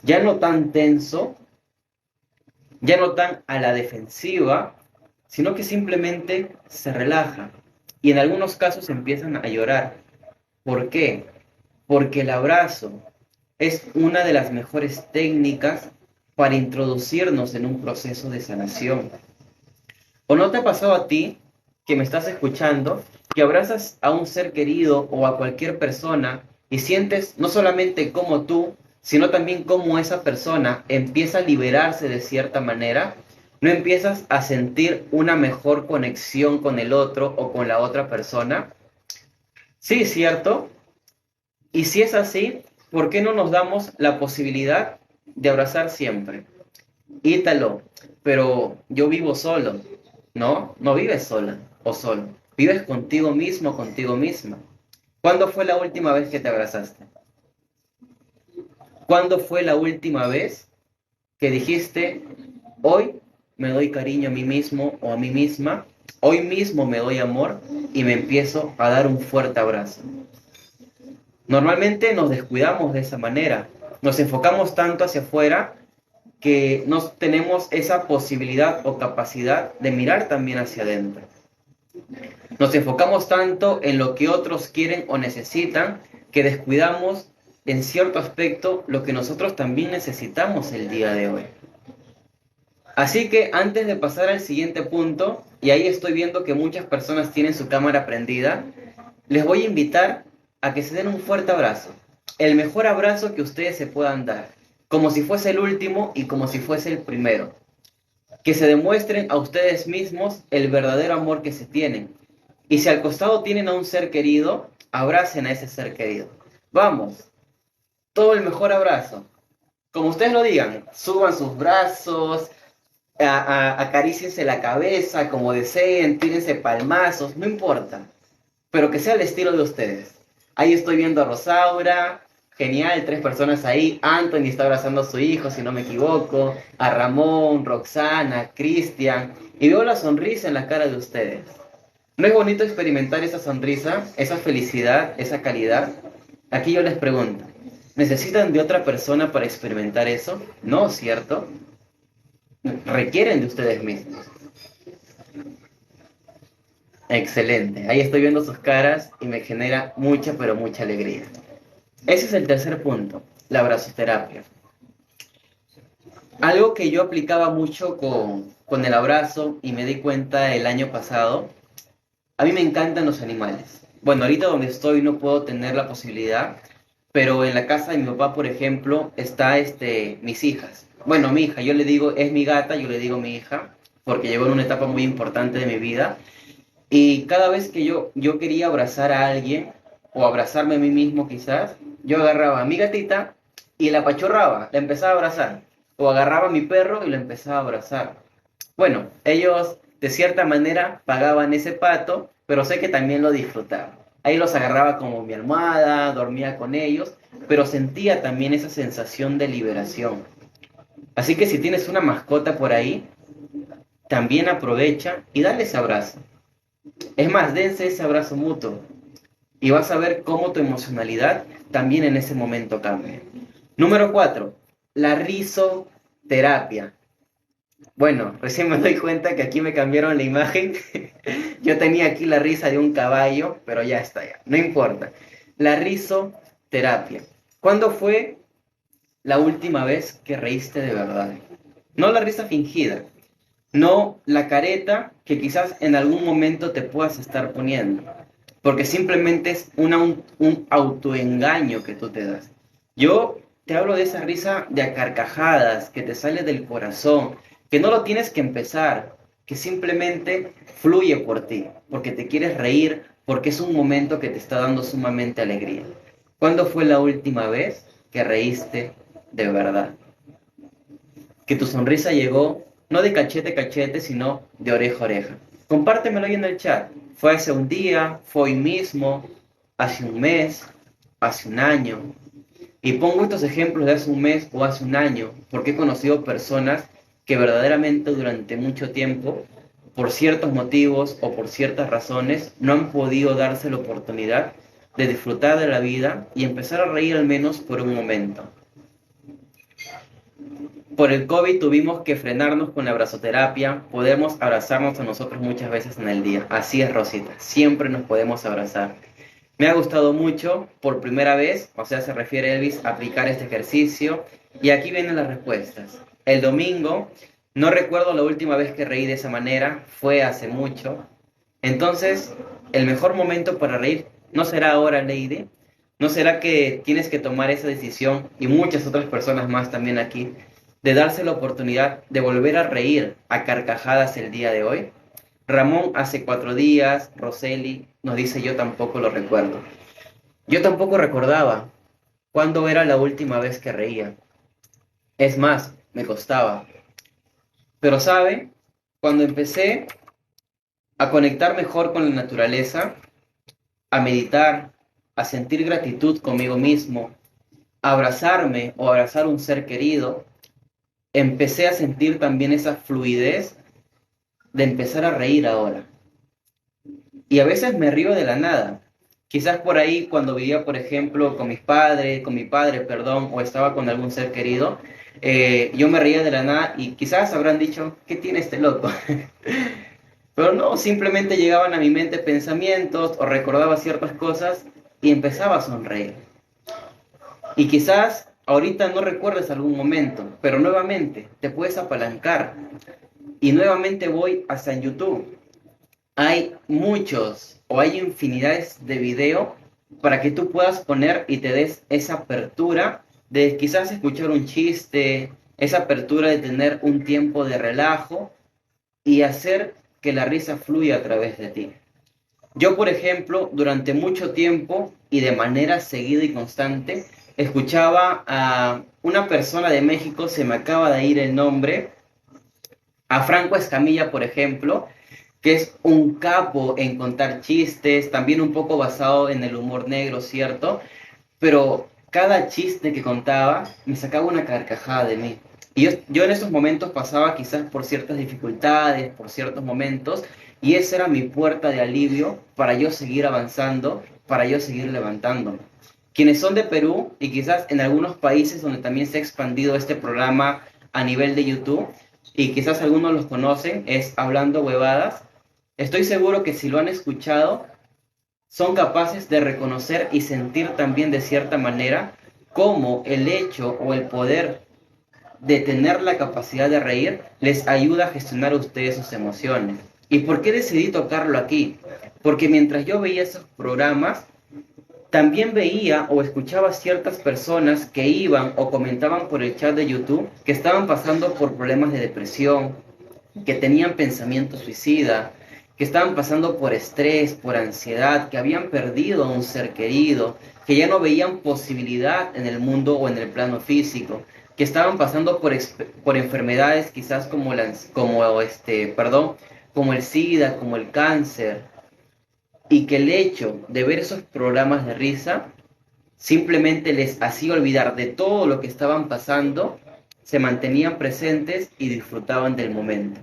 Speaker 1: Ya no tan tenso, ya no tan a la defensiva, sino que simplemente se relaja. Y en algunos casos empiezan a llorar. ¿Por qué? Porque el abrazo es una de las mejores técnicas para introducirnos en un proceso de sanación. ¿O no te ha pasado a ti, que me estás escuchando, que abrazas a un ser querido o a cualquier persona y sientes no solamente como tú, sino también cómo esa persona empieza a liberarse de cierta manera? ¿No empiezas a sentir una mejor conexión con el otro o con la otra persona? Sí, ¿cierto? Y si es así, ¿por qué no nos damos la posibilidad de abrazar siempre? Ítalo, pero yo vivo solo. No, no vives sola o solo. Vives contigo mismo, contigo misma. ¿Cuándo fue la última vez que te abrazaste? ¿Cuándo fue la última vez que dijiste, hoy me doy cariño a mí mismo o a mí misma, hoy mismo me doy amor y me empiezo a dar un fuerte abrazo? Normalmente nos descuidamos de esa manera, nos enfocamos tanto hacia afuera que no tenemos esa posibilidad o capacidad de mirar también hacia adentro. Nos enfocamos tanto en lo que otros quieren o necesitan que descuidamos en cierto aspecto lo que nosotros también necesitamos el día de hoy. Así que antes de pasar al siguiente punto, y ahí estoy viendo que muchas personas tienen su cámara prendida, les voy a invitar a que se den un fuerte abrazo. El mejor abrazo que ustedes se puedan dar, como si fuese el último y como si fuese el primero. que se demuestren a ustedes mismos el verdadero amor que se tienen. Y si al costado tienen a un ser querido, abracen a ese ser querido. Vamos, todo el mejor abrazo. Como ustedes lo digan, suban sus brazos, acaríciense la cabeza como deseen, tírense palmazos, no importa, pero que sea el estilo de ustedes. Ahí estoy viendo a Rosaura, genial, 3 personas ahí. Anthony está abrazando a su hijo, si no me equivoco, a Ramón, Roxana, Cristian, y veo la sonrisa en la cara de ustedes. ¿No es bonito experimentar esa sonrisa, esa felicidad, esa calidad? Aquí yo les pregunto, ¿necesitan de otra persona para experimentar eso? No, ¿cierto? Requieren de ustedes mismos. Excelente. Ahí estoy viendo sus caras y me genera mucha, pero mucha alegría. Ese es el tercer punto, la abrazoterapia. Algo que yo aplicaba mucho con el abrazo y me di cuenta el año pasado, a mí me encantan los animales. Bueno, ahorita donde estoy no puedo tener la posibilidad, pero en la casa de mi papá, por ejemplo, está mis hijas. Bueno, mi hija, yo le digo, es mi gata, yo le digo mi hija, porque llegó en una etapa muy importante de mi vida. Y cada vez que yo quería abrazar a alguien, o abrazarme a mí mismo quizás, yo agarraba a mi gatita y la apachurraba, la empezaba a abrazar. O agarraba a mi perro y lo empezaba a abrazar. Bueno, ellos de cierta manera pagaban ese pato, pero sé que también lo disfrutaban. Ahí los agarraba como mi almohada, dormía con ellos, pero sentía también esa sensación de liberación. Así que si tienes una mascota por ahí, también aprovecha y dale ese abrazo. Es más, dense ese abrazo mutuo y vas a ver cómo tu emocionalidad también en ese momento cambia. Número 4, la risoterapia. Bueno, recién me doy cuenta que aquí me cambiaron la imagen. Yo tenía aquí la risa de un caballo, pero ya está, ya. No importa. La risoterapia. ¿Cuándo fue la última vez que reíste de verdad? No la risa fingida, no la careta que quizás en algún momento te puedas estar poniendo, porque simplemente es un autoengaño que tú te das. Yo te hablo de esa risa de a carcajadas que te sale del corazón, que no lo tienes que empezar, que simplemente fluye por ti, porque te quieres reír, porque es un momento que te está dando sumamente alegría. ¿Cuándo fue la última vez que reíste de verdad? Que tu sonrisa llegó no de cachete a cachete, sino de oreja a oreja. Compártemelo ahí en el chat. ¿Fue hace un día? ¿Fue hoy mismo? ¿Hace un mes? ¿Hace un año? Y pongo estos ejemplos de hace un mes o hace un año, porque he conocido personas que verdaderamente durante mucho tiempo, por ciertos motivos o por ciertas razones, no han podido darse la oportunidad de disfrutar de la vida y empezar a reír al menos por un momento. Por el COVID tuvimos que frenarnos con la abrazoterapia, podemos abrazarnos a nosotros muchas veces en el día. Así es, Rosita, siempre nos podemos abrazar. Me ha gustado mucho, por primera vez, o sea, se refiere Elvis, a aplicar este ejercicio. Y aquí vienen las respuestas. El domingo, no recuerdo la última vez que reí de esa manera, fue hace mucho. Entonces, el mejor momento para reír no será ahora, Lady. No será que tienes que tomar esa decisión, y muchas otras personas más también aquí, de darse la oportunidad de volver a reír a carcajadas el día de hoy. Ramón hace 4 días, Roseli nos dice yo tampoco lo recuerdo. Yo tampoco recordaba cuándo era la última vez que reía. Es más, me costaba. Pero sabe, cuando empecé a conectar mejor con la naturaleza, a meditar, a sentir gratitud conmigo mismo, a abrazarme o abrazar un ser querido, empecé a sentir también esa fluidez de empezar a reír ahora. Y a veces me río de la nada. Quizás por ahí cuando vivía, por ejemplo, con mi padre, perdón, o estaba con algún ser querido, yo me reía de la nada y quizás habrán dicho, ¿qué tiene este loco? Pero no, simplemente llegaban a mi mente pensamientos o recordaba ciertas cosas y empezaba a sonreír. Y quizás ahorita no recuerdes algún momento, pero nuevamente te puedes apalancar. Y nuevamente voy hasta en YouTube. Hay muchos o hay infinidades de video para que tú puedas poner y te des esa apertura de quizás escuchar un chiste, esa apertura de tener un tiempo de relajo y hacer que la risa fluya a través de ti. Yo, por ejemplo, durante mucho tiempo y de manera seguida y constante, escuchaba a una persona de México, se me acaba de ir el nombre, a Franco Escamilla, por ejemplo, que es un capo en contar chistes, también un poco basado en el humor negro, ¿cierto? Pero cada chiste que contaba me sacaba una carcajada de mí. Y yo en esos momentos pasaba quizás por ciertas dificultades, por ciertos momentos, y esa era mi puerta de alivio para yo seguir avanzando, para yo seguir levantándome. Quienes son de Perú y quizás en algunos países donde también se ha expandido este programa a nivel de YouTube, y quizás algunos los conocen, es Hablando Huevadas. Estoy seguro que si lo han escuchado, son capaces de reconocer y sentir también de cierta manera cómo el hecho o el poder de tener la capacidad de reír les ayuda a gestionar a ustedes sus emociones. ¿Y por qué decidí tocarlo aquí? Porque mientras yo veía esos programas, también veía o escuchaba ciertas personas que iban o comentaban por el chat de YouTube que estaban pasando por problemas de depresión, que tenían pensamientos suicidas, que estaban pasando por estrés, por ansiedad, que habían perdido a un ser querido, que ya no veían posibilidad en el mundo o en el plano físico, que estaban pasando por enfermedades quizás como el SIDA, como el cáncer, y que el hecho de ver esos programas de risa simplemente les hacía olvidar de todo lo que estaban pasando, se mantenían presentes y disfrutaban del momento.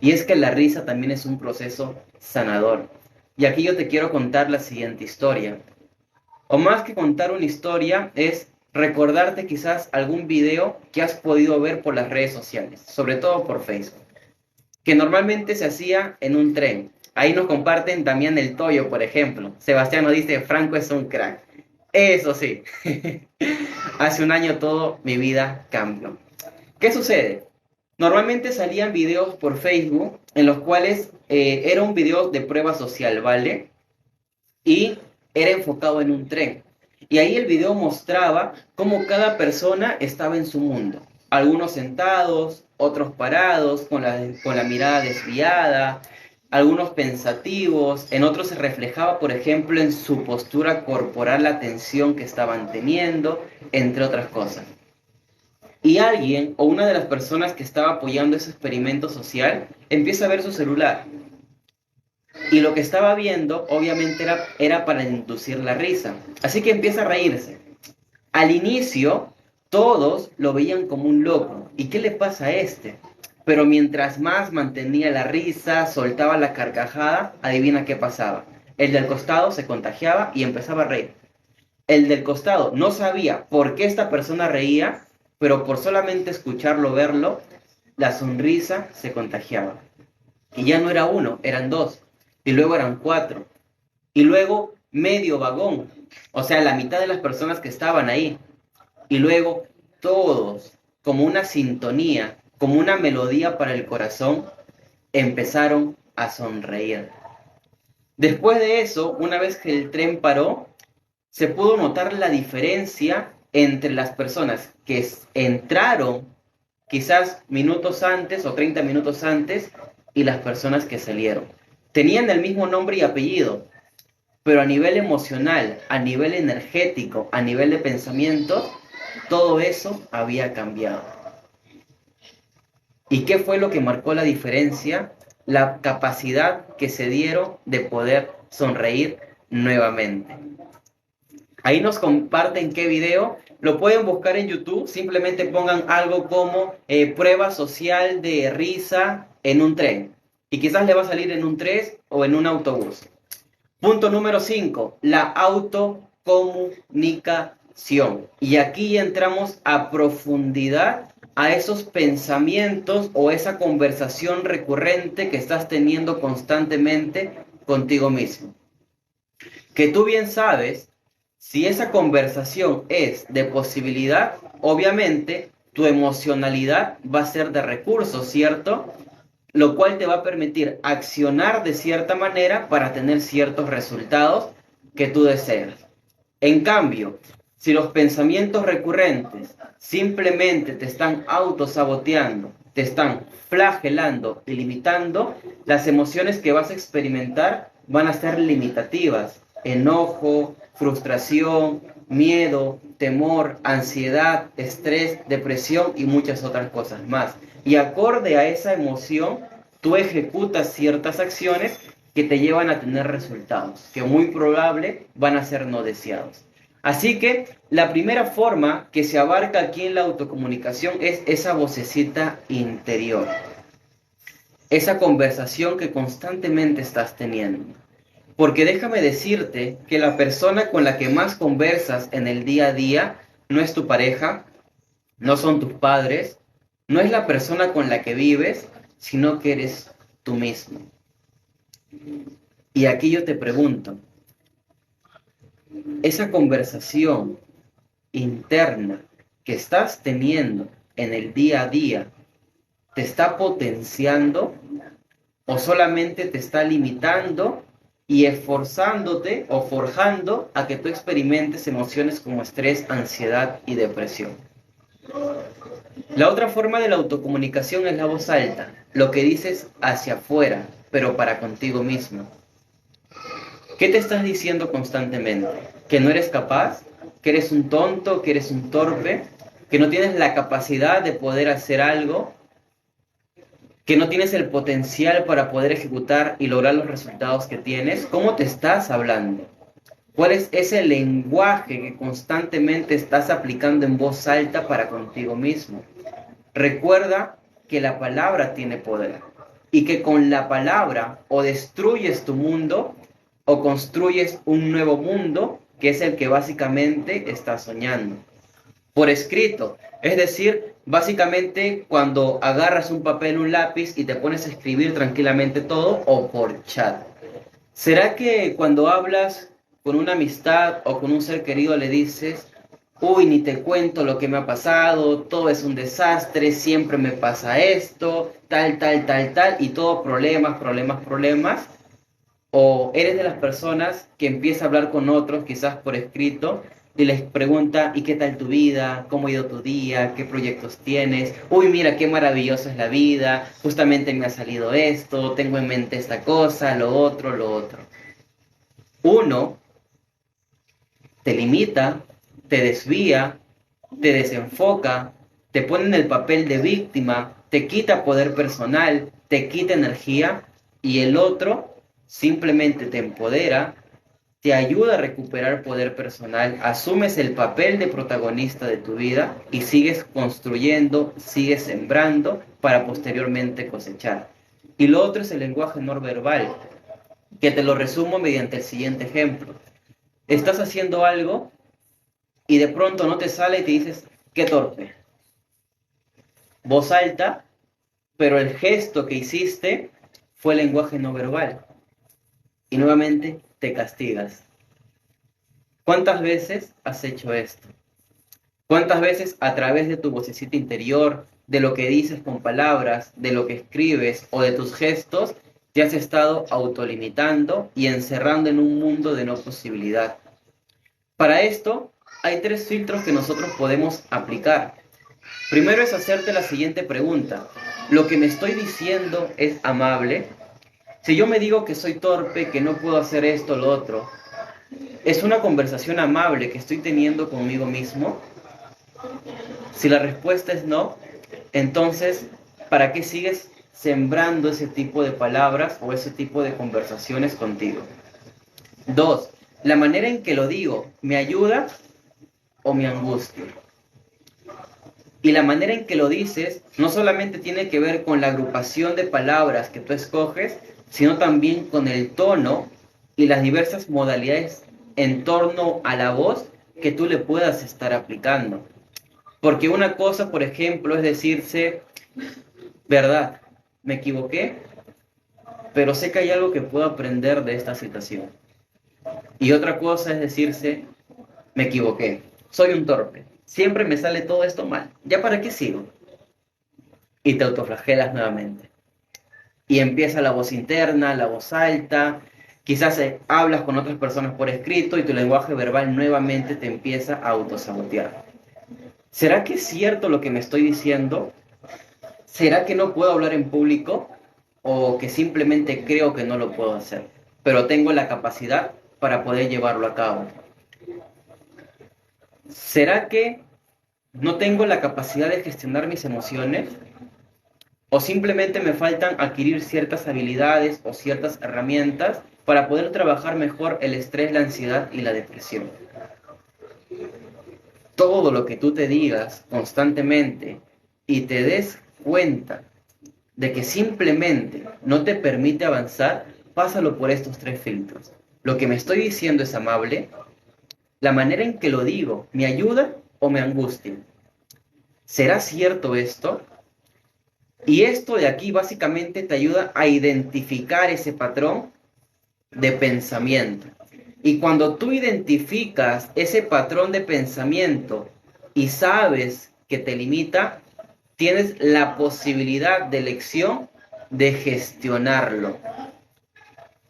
Speaker 1: Y es que la risa también es un proceso sanador. Y aquí yo te quiero contar la siguiente historia. O más que contar una historia, es recordarte quizás algún video que has podido ver por las redes sociales, sobre todo por Facebook, que normalmente se hacía en un tren. Ahí nos comparten Damián el Toyo, por ejemplo. Sebastián nos dice, Franco es un crack. Eso sí, hace un año todo mi vida cambió. ¿Qué sucede? Normalmente salían videos por Facebook en los cuales era un video de prueba social, ¿vale? Y era enfocado en un tren. Y ahí el video mostraba cómo cada persona estaba en su mundo. Algunos sentados, otros parados, con la mirada desviada, algunos pensativos, en otros se reflejaba, por ejemplo, en su postura corporal la tensión que estaban teniendo, entre otras cosas. Y alguien o una de las personas que estaba apoyando ese experimento social empieza a ver su celular. Y lo que estaba viendo obviamente era para inducir la risa. Así que empieza a reírse. Al inicio todos lo veían como un loco. ¿Y qué le pasa a este? Pero mientras más mantenía la risa, soltaba la carcajada, adivina qué pasaba. El del costado se contagiaba y empezaba a reír. El del costado no sabía por qué esta persona reía, pero por solamente escucharlo, verlo, la sonrisa se contagiaba. Y ya no era uno, eran dos. Y luego eran cuatro. Y luego medio vagón. O sea, la mitad de las personas que estaban ahí. Y luego todos, como una sintonía, como una melodía para el corazón, empezaron a sonreír. Después de eso, una vez que el tren paró, se pudo notar la diferencia entre las personas que entraron quizás minutos antes o 30 minutos antes y las personas que salieron. Tenían el mismo nombre y apellido, pero a nivel emocional, a nivel energético, a nivel de pensamiento, todo eso había cambiado. ¿Y qué fue lo que marcó la diferencia? La capacidad que se dieron de poder sonreír nuevamente. Ahí nos comparten qué video. Lo pueden buscar en YouTube. Simplemente pongan algo como prueba social de risa en un tren. Y quizás le va a salir en un tren o en un autobús. Punto número 5. La autocomunicación. Y aquí entramos a profundidad a esos pensamientos o esa conversación recurrente que estás teniendo constantemente contigo mismo. Que tú bien sabes, si esa conversación es de posibilidad, obviamente tu emocionalidad va a ser de recursos, ¿cierto? Lo cual te va a permitir accionar de cierta manera para tener ciertos resultados que tú deseas. En cambio, si los pensamientos recurrentes simplemente te están autosaboteando, te están flagelando y limitando, las emociones que vas a experimentar van a ser limitativas. Enojo, frustración, miedo, temor, ansiedad, estrés, depresión y muchas otras cosas más. Y acorde a esa emoción, tú ejecutas ciertas acciones que te llevan a tener resultados, que muy probable van a ser no deseados. Así que la primera forma que se abarca aquí en la autocomunicación es esa vocecita interior, esa conversación que constantemente estás teniendo. Porque déjame decirte que la persona con la que más conversas en el día a día no es tu pareja, no son tus padres, no es la persona con la que vives, sino que eres tú mismo. Y aquí yo te pregunto, esa conversación interna que estás teniendo en el día a día, ¿te está potenciando o solamente te está limitando y esforzándote o forjando a que tú experimentes emociones como estrés, ansiedad y depresión? La otra forma de la autocomunicación es la voz alta, lo que dices hacia afuera, pero para contigo mismo. ¿Qué te estás diciendo constantemente? ¿Que no eres capaz? ¿Que eres un tonto? ¿Que eres un torpe? ¿Que no tienes la capacidad de poder hacer algo? ¿Que no tienes el potencial para poder ejecutar y lograr los resultados que tienes? ¿Cómo te estás hablando? ¿Cuál es ese lenguaje que constantemente estás aplicando en voz alta para contigo mismo? Recuerda que la palabra tiene poder y que con la palabra o destruyes tu mundo o construyes un nuevo mundo que es el que básicamente estás soñando. Por escrito, es decir, básicamente cuando agarras un papel, un lápiz y te pones a escribir tranquilamente todo, o por chat. ¿Será que cuando hablas con una amistad o con un ser querido le dices, uy, ni te cuento lo que me ha pasado, todo es un desastre, siempre me pasa esto, tal, tal, tal, tal, y todo problemas, problemas, problemas? ¿O eres de las personas que empieza a hablar con otros, quizás por escrito, y les pregunta, ¿y qué tal tu vida? ¿Cómo ha ido tu día? ¿Qué proyectos tienes? Uy, mira, qué maravillosa es la vida, justamente me ha salido esto, tengo en mente esta cosa, lo otro, lo otro. Uno te limita, te desvía, te desenfoca, te pone en el papel de víctima, te quita poder personal, te quita energía, y el otro simplemente te empodera, te ayuda a recuperar poder personal, asumes el papel de protagonista de tu vida y sigues construyendo, sigues sembrando para posteriormente cosechar. Y lo otro es el lenguaje no verbal, que te lo resumo mediante el siguiente ejemplo. Estás haciendo algo y de pronto no te sale y te dices, qué torpe. Voz alta, pero el gesto que hiciste fue lenguaje no verbal. Y nuevamente te castigas. ¿Cuántas veces has hecho esto? ¿Cuántas veces a través de tu vocecita interior, de lo que dices con palabras, de lo que escribes o de tus gestos, te has estado autolimitando y encerrando en un mundo de no posibilidad? Para esto, hay 3 filtros que nosotros podemos aplicar. Primero es hacerte la siguiente pregunta. ¿Lo que me estoy diciendo es amable? Si yo me digo que soy torpe, que no puedo hacer esto o lo otro, ¿es una conversación amable que estoy teniendo conmigo mismo? Si la respuesta es no, entonces, ¿para qué sigues sembrando ese tipo de palabras o ese tipo de conversaciones contigo? 2. ¿La manera en que lo digo me ayuda o me angustia? Y la manera en que lo dices no solamente tiene que ver con la agrupación de palabras que tú escoges, sino también con el tono y las diversas modalidades en torno a la voz que tú le puedas estar aplicando. Porque una cosa, por ejemplo, es decirse, verdad, me equivoqué, pero sé que hay algo que puedo aprender de esta situación. Y otra cosa es decirse, me equivoqué, soy un torpe, siempre me sale todo esto mal, ¿ya para qué sigo? Y te autoflagelas nuevamente. Y empieza la voz interna, la voz alta, quizás hablas con otras personas por escrito y tu lenguaje verbal nuevamente te empieza a autosabotear. ¿Será que es cierto lo que me estoy diciendo? ¿Será que no puedo hablar en público? ¿O que simplemente creo que no lo puedo hacer, pero tengo la capacidad para poder llevarlo a cabo? ¿Será que no tengo la capacidad de gestionar mis emociones? ¿O simplemente me faltan adquirir ciertas habilidades o ciertas herramientas para poder trabajar mejor el estrés, la ansiedad y la depresión? Todo lo que tú te digas constantemente y te des cuenta de que simplemente no te permite avanzar, pásalo por estos tres filtros. Lo que me estoy diciendo es amable, la manera en que lo digo me ayuda o me angustia. ¿Será cierto esto? Y esto de aquí básicamente te ayuda a identificar ese patrón de pensamiento. Y cuando tú identificas ese patrón de pensamiento y sabes que te limita, tienes la posibilidad de elección de gestionarlo.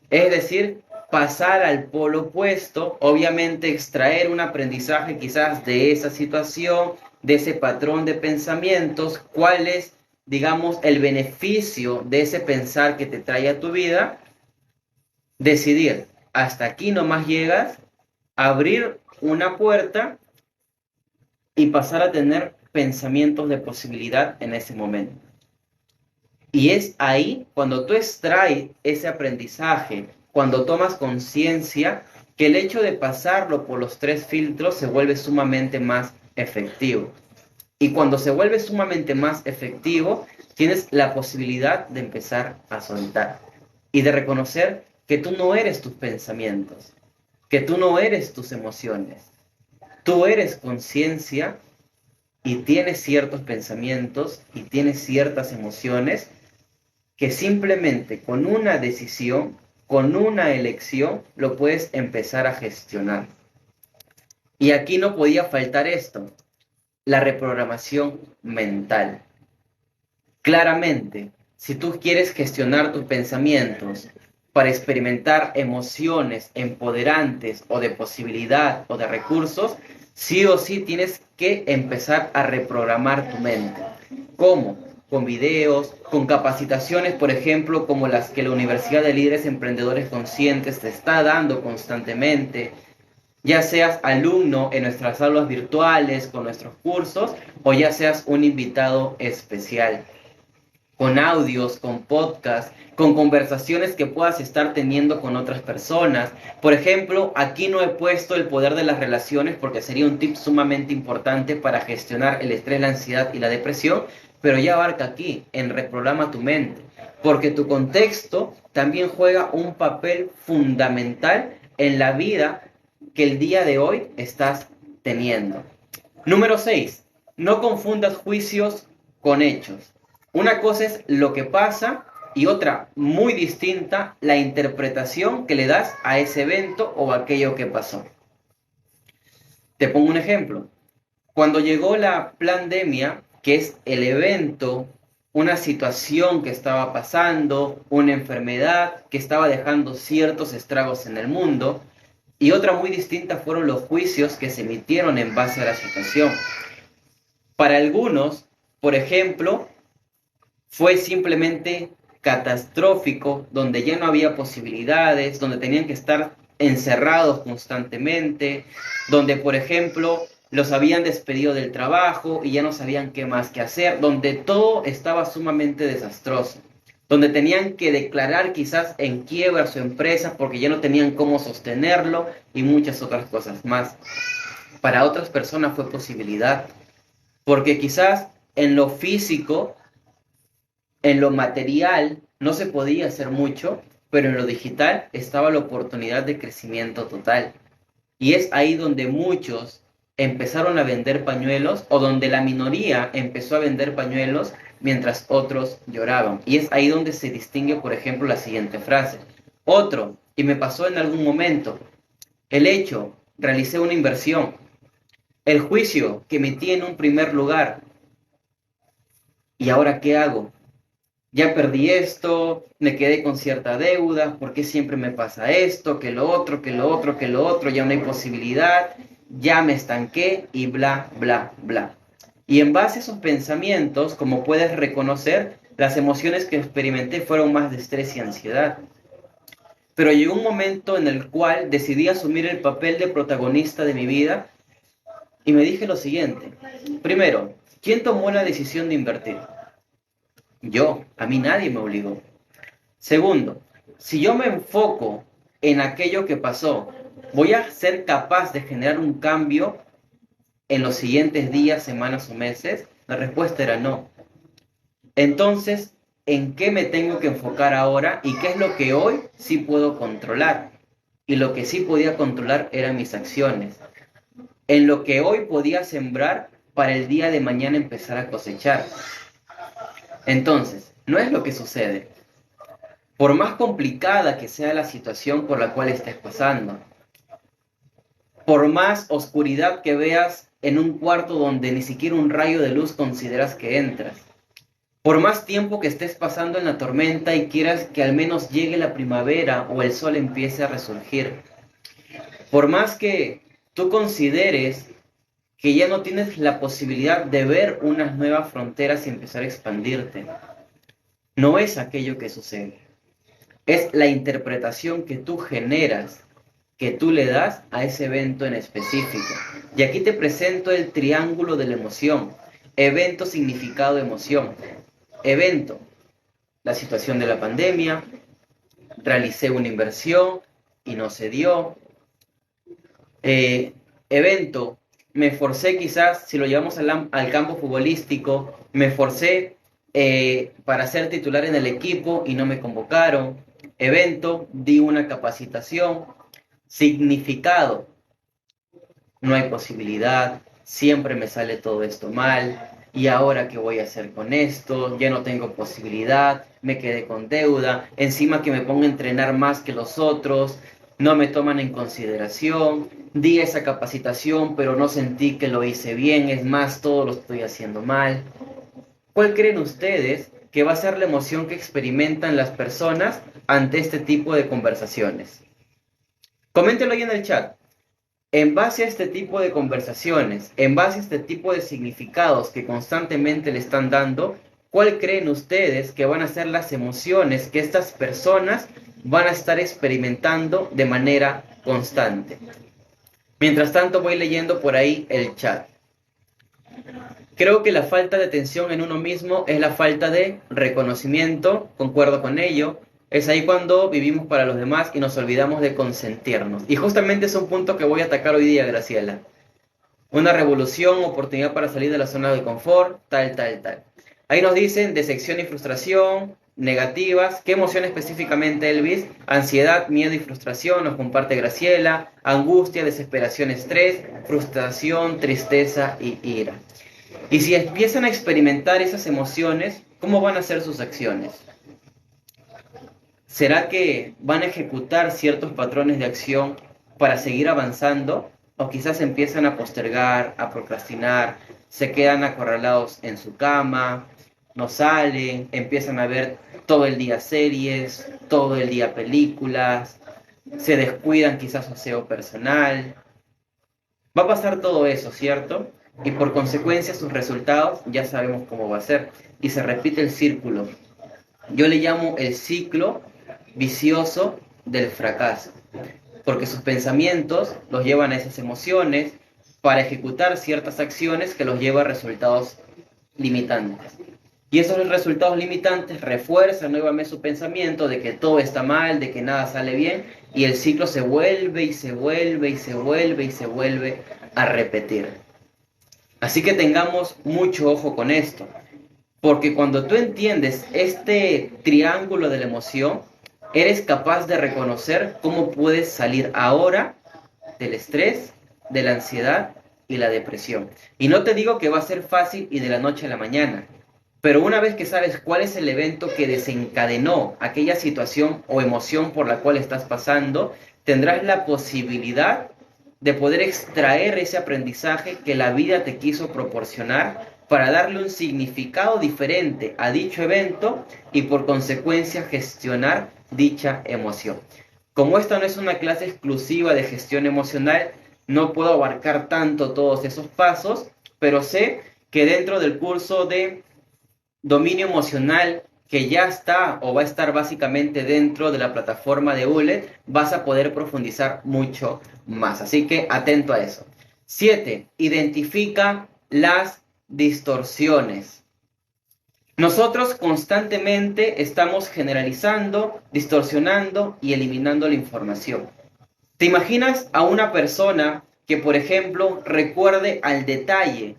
Speaker 1: Es decir, pasar al polo opuesto, obviamente extraer un aprendizaje quizás de esa situación, de ese patrón de pensamientos, cuál es, digamos, el beneficio de ese pensar que te trae a tu vida, decidir, hasta aquí nomás llegas, abrir una puerta y pasar a tener pensamientos de posibilidad en ese momento. Y es ahí cuando tú extraes ese aprendizaje, cuando tomas conciencia, que el hecho de pasarlo por los tres filtros se vuelve sumamente más efectivo. Y cuando se vuelve sumamente más efectivo, tienes la posibilidad de empezar a soltar y de reconocer que tú no eres tus pensamientos, que tú no eres tus emociones. Tú eres conciencia y tienes ciertos pensamientos y tienes ciertas emociones que simplemente con una decisión, con una elección, lo puedes empezar a gestionar. Y aquí no podía faltar esto, la reprogramación mental. Claramente, si tú quieres gestionar tus pensamientos para experimentar emociones empoderantes o de posibilidad o de recursos, sí o sí tienes que empezar a reprogramar tu mente. ¿Cómo? Con videos, con capacitaciones, por ejemplo, como las que la Universidad de Líderes Emprendedores Conscientes te está dando constantemente, ya seas alumno en nuestras aulas virtuales, con nuestros cursos, o ya seas un invitado especial, con audios, con podcasts, con conversaciones que puedas estar teniendo con otras personas. Por ejemplo, aquí no he puesto el poder de las relaciones porque sería un tip sumamente importante para gestionar el estrés, la ansiedad y la depresión, pero ya abarca aquí, en Reprograma tu mente, porque tu contexto también juega un papel fundamental en la vida que el día de hoy estás teniendo. Número 6. No confundas juicios con hechos. Una cosa es lo que pasa y otra muy distinta, la interpretación que le das a ese evento o a aquello que pasó. Te pongo un ejemplo. Cuando llegó la pandemia, que es el evento, una situación que estaba pasando, una enfermedad que estaba dejando ciertos estragos en el mundo, y otra muy distinta fueron los juicios que se emitieron en base a la situación. Para algunos, por ejemplo, fue simplemente catastrófico, donde ya no había posibilidades, donde tenían que estar encerrados constantemente, donde, por ejemplo, los habían despedido del trabajo y ya no sabían qué más que hacer, donde todo estaba sumamente desastroso, donde tenían que declarar quizás en quiebra su empresa porque ya no tenían cómo sostenerlo y muchas otras cosas más. Para otras personas fue posibilidad, porque quizás en lo físico, en lo material, no se podía hacer mucho, pero en lo digital estaba la oportunidad de crecimiento total. Y es ahí donde muchos empezaron a vender pañuelos o donde la minoría empezó a vender pañuelos mientras otros lloraban. Y es ahí donde se distingue, por ejemplo, la siguiente frase. Otro, y me pasó en algún momento, el hecho, realicé una inversión, el juicio que metí en un primer lugar, ¿y ahora qué hago? Ya perdí esto, me quedé con cierta deuda, ¿por qué siempre me pasa esto, que lo otro, que lo otro, que lo otro? Ya no hay posibilidad, ya me estanqué y bla, bla, bla. Y en base a esos pensamientos, como puedes reconocer, las emociones que experimenté fueron más de estrés y ansiedad. Pero llegó un momento en el cual decidí asumir el papel de protagonista de mi vida y me dije lo siguiente. Primero, ¿quién tomó la decisión de invertir? Yo, a mí nadie me obligó. Segundo, si yo me enfoco en aquello que pasó, ¿voy a ser capaz de generar un cambio en los siguientes días, semanas o meses? La respuesta era no. Entonces, ¿en qué me tengo que enfocar ahora y qué es lo que hoy sí puedo controlar? Y lo que sí podía controlar eran mis acciones. En lo que hoy podía sembrar para el día de mañana empezar a cosechar. Entonces, no es lo que sucede. Por más complicada que sea la situación por la cual estés pasando, por más oscuridad que veas en un cuarto donde ni siquiera un rayo de luz consideras que entras, por más tiempo que estés pasando en la tormenta y quieras que al menos llegue la primavera o el sol empiece a resurgir, por más que tú consideres que ya no tienes la posibilidad de ver unas nuevas fronteras y empezar a expandirte, no es aquello que sucede. Es la interpretación que tú generas, que tú le das a ese evento en específico. Y aquí te presento el triángulo de la emoción. Evento, significado, emoción. Evento, la situación de la pandemia. Realicé una inversión y no se dio. Evento, me esforcé quizás, si lo llevamos al campo futbolístico, me esforcé para ser titular en el equipo y no me convocaron. Evento, di una capacitación. Significado, no hay posibilidad, siempre me sale todo esto mal, y ahora qué voy a hacer con esto, ya no tengo posibilidad, me quedé con deuda, encima que me pongo a entrenar más que los otros, no me toman en consideración, di esa capacitación pero no sentí que lo hice bien, es más, todo lo estoy haciendo mal. ¿Cuál creen ustedes que va a ser la emoción que experimentan las personas ante este tipo de conversaciones? Coméntenlo ahí en el chat. En base a este tipo de conversaciones, en base a este tipo de significados que constantemente le están dando, ¿cuál creen ustedes que van a ser las emociones que estas personas van a estar experimentando de manera constante? Mientras tanto, voy leyendo por ahí el chat. Creo que la falta de atención en uno mismo es la falta de reconocimiento, concuerdo con ello. Es ahí cuando vivimos para los demás y nos olvidamos de consentirnos. Y justamente es un punto que voy a atacar hoy día, Graciela. Una revolución, oportunidad para salir de la zona de confort, tal, tal, tal. Ahí nos dicen decepción y frustración, negativas. ¿Qué emoción específicamente, Elvis? Ansiedad, miedo y frustración, nos comparte Graciela. Angustia, desesperación, estrés, frustración, tristeza y ira. Y si empiezan a experimentar esas emociones, ¿cómo van a ser sus acciones? ¿Será que van a ejecutar ciertos patrones de acción para seguir avanzando? ¿O quizás empiezan a postergar, a procrastinar, se quedan acorralados en su cama, no salen, empiezan a ver todo el día series, todo el día películas, se descuidan quizás su aseo personal? Va a pasar todo eso, ¿cierto? Y por consecuencia sus resultados ya sabemos cómo va a ser. Y se repite el círculo. Yo le llamo el ciclo vicioso del fracaso. Porque sus pensamientos los llevan a esas emociones para ejecutar ciertas acciones que los lleva a resultados limitantes. Y esos resultados limitantes refuerzan nuevamente su pensamiento de que todo está mal, de que nada sale bien, y el ciclo se vuelve y se vuelve y se vuelve y se vuelve a repetir. Así que tengamos mucho ojo con esto, porque cuando tú entiendes este triángulo de la emoción, eres capaz de reconocer cómo puedes salir ahora del estrés, de la ansiedad y la depresión. Y no te digo que va a ser fácil y de la noche a la mañana, pero una vez que sabes cuál es el evento que desencadenó aquella situación o emoción por la cual estás pasando, tendrás la posibilidad de poder extraer ese aprendizaje que la vida te quiso proporcionar para darle un significado diferente a dicho evento y por consecuencia gestionar dicha emoción. Como esta no es una clase exclusiva de gestión emocional, no puedo abarcar tanto todos esos pasos, pero sé que dentro del curso de dominio emocional que ya está o va a estar básicamente dentro de la plataforma de ULED, vas a poder profundizar mucho más. Así que atento a eso. 7. Identifica las distorsiones. Nosotros constantemente estamos generalizando, distorsionando y eliminando la información. ¿Te imaginas a una persona que, por ejemplo, recuerde al detalle,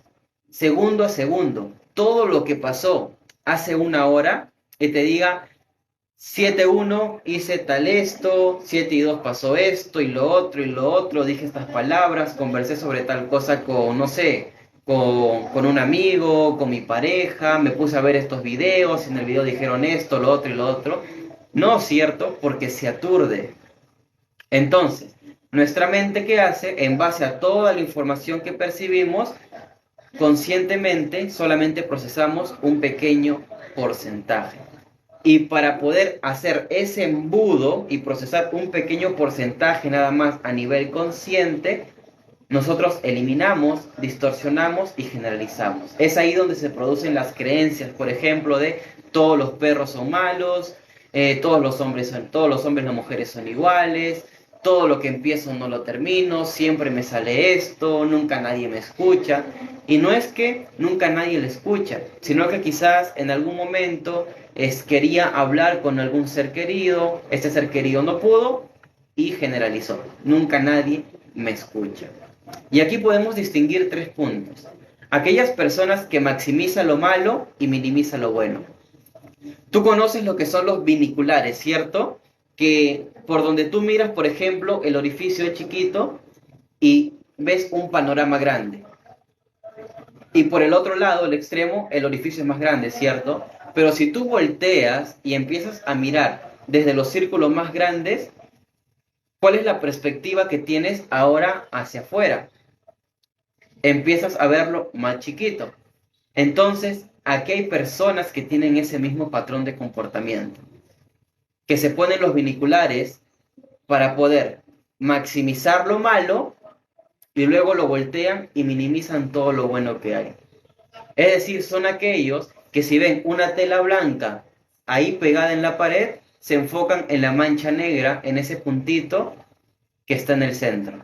Speaker 1: segundo a segundo, todo lo que pasó hace una hora y te diga, 7:1 hice tal esto, 7:2 pasó esto y lo otro, dije estas palabras, conversé sobre tal cosa con, no sé, con un amigo, con mi pareja, me puse a ver estos videos, en el video dijeron esto, lo otro y lo otro? No, ¿cierto? Porque se aturde. Entonces, nuestra mente, ¿qué hace? En base a toda la información que percibimos, conscientemente solamente procesamos un pequeño porcentaje. Y para poder hacer ese embudo y procesar un pequeño porcentaje nada más a nivel consciente, nosotros eliminamos, distorsionamos y generalizamos. Es ahí donde se producen las creencias, por ejemplo, de todos los perros son malos, todos los hombres, las mujeres son iguales, todo lo que empiezo no lo termino, siempre me sale esto, nunca nadie me escucha. Y no es que nunca nadie le escucha, sino que quizás en algún momento quería hablar con algún ser querido, este ser querido no pudo y generalizó. Nunca nadie me escucha. Y aquí podemos distinguir 3 puntos. Aquellas personas que maximizan lo malo y minimizan lo bueno. Tú conoces lo que son los biniculares, ¿cierto? Que por donde tú miras, por ejemplo, el orificio es chiquito y ves un panorama grande. Y por el otro lado, el extremo, el orificio es más grande, ¿cierto? Pero si tú volteas y empiezas a mirar desde los círculos más grandes, ¿cuál es la perspectiva que tienes ahora hacia afuera? Empiezas a verlo más chiquito. Entonces, aquí hay personas que tienen ese mismo patrón de comportamiento, que se ponen los biniculares para poder maximizar lo malo y luego lo voltean y minimizan todo lo bueno que hay. Es decir, son aquellos que si ven una tela blanca ahí pegada en la pared, se enfocan en la mancha negra, en ese puntito que está en el centro,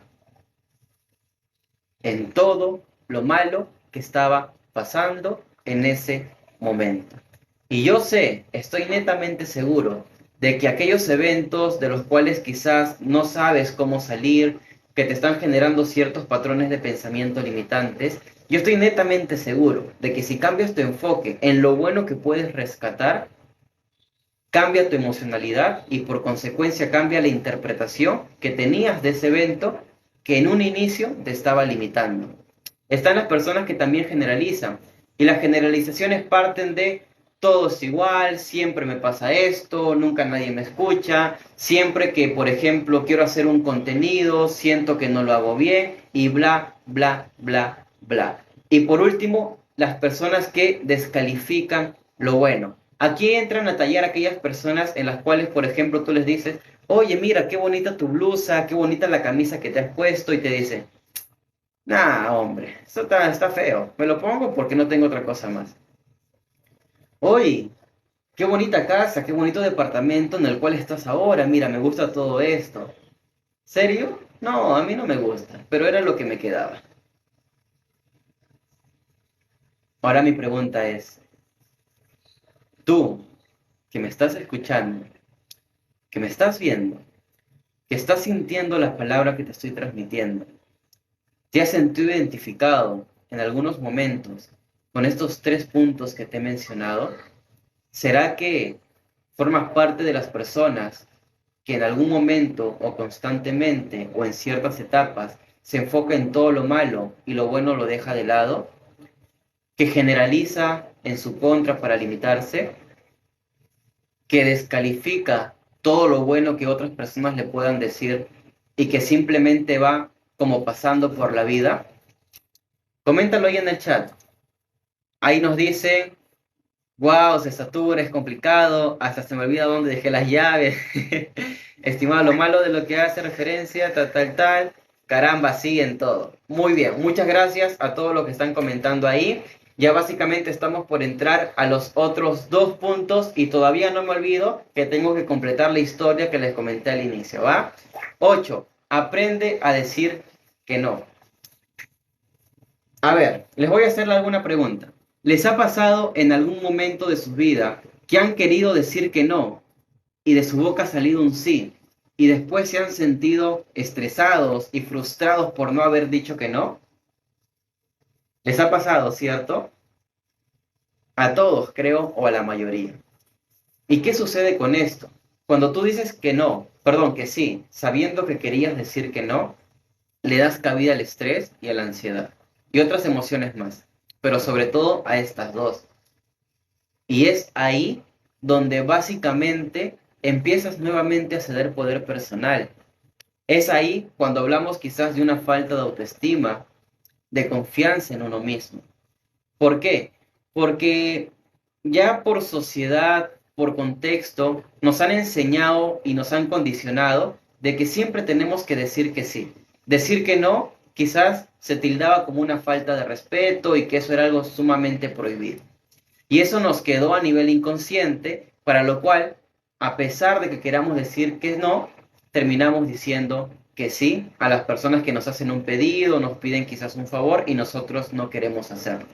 Speaker 1: en todo lo malo que estaba pasando en ese momento. Y yo sé, estoy netamente seguro de que aquellos eventos de los cuales quizás no sabes cómo salir, que te están generando ciertos patrones de pensamiento limitantes, yo estoy netamente seguro de que si cambias tu enfoque en lo bueno que puedes rescatar, cambia tu emocionalidad y por consecuencia cambia la interpretación que tenías de ese evento que en un inicio te estaba limitando. Están las personas que también generalizan y las generalizaciones parten de todo es igual, siempre me pasa esto, nunca nadie me escucha, siempre que, por ejemplo, quiero hacer un contenido, siento que no lo hago bien y bla, bla, bla, bla. Y por último, las personas que descalifican lo bueno. Aquí entran a tallar aquellas personas en las cuales, por ejemplo, tú les dices, oye, mira, qué bonita tu blusa, qué bonita la camisa que te has puesto, y te dicen, nah, hombre, eso está feo, me lo pongo porque no tengo otra cosa más. Oye, qué bonita casa, qué bonito departamento en el cual estás ahora, mira, me gusta todo esto. ¿Serio? No, a mí no me gusta, pero era lo que me quedaba. Ahora mi pregunta es, tú, que me estás escuchando, que me estás viendo, que estás sintiendo las palabras que te estoy transmitiendo, ¿te has sentido identificado en algunos momentos con estos 3 puntos que te he mencionado? ¿Será que formas parte de las personas que en algún momento o constantemente o en ciertas etapas se enfoca en todo lo malo y lo bueno lo deja de lado? ¿Que generaliza en su contra para limitarse? ¿Que descalifica todo lo bueno que otras personas le puedan decir y que simplemente va como pasando por la vida? Coméntalo ahí en el chat. Ahí nos dice, wow, se satura, es complicado, hasta se me olvida dónde dejé las llaves. Estimado, lo malo de lo que hace referencia, tal, caramba, sí en todo. Muy bien, muchas gracias a todos los que están comentando ahí. Ya básicamente estamos por entrar a los otros 2 puntos y todavía no me olvido que tengo que completar la historia que les comenté al inicio, ¿va? 8. Aprende a decir que no. A ver, les voy a hacerle alguna pregunta. ¿Les ha pasado en algún momento de su vida que han querido decir que no y de su boca ha salido un sí y después se han sentido estresados y frustrados por no haber dicho que no? ¿Les ha pasado, cierto? A todos, creo, o a la mayoría. ¿Y qué sucede con esto? Cuando tú dices que no, perdón, que sí, sabiendo que querías decir que no, le das cabida al estrés y a la ansiedad y otras emociones más, pero sobre todo a estas dos. Y es ahí donde básicamente empiezas nuevamente a ceder poder personal. Es ahí cuando hablamos quizás de una falta de autoestima, de confianza en uno mismo. ¿Por qué? Porque ya por sociedad, por contexto, nos han enseñado y nos han condicionado de que siempre tenemos que decir que sí. Decir que no, quizás se tildaba como una falta de respeto y que eso era algo sumamente prohibido. Y eso nos quedó a nivel inconsciente, para lo cual, a pesar de que queramos decir que no, terminamos diciendo que sí a las personas que nos hacen un pedido, nos piden quizás un favor y nosotros no queremos hacerlo.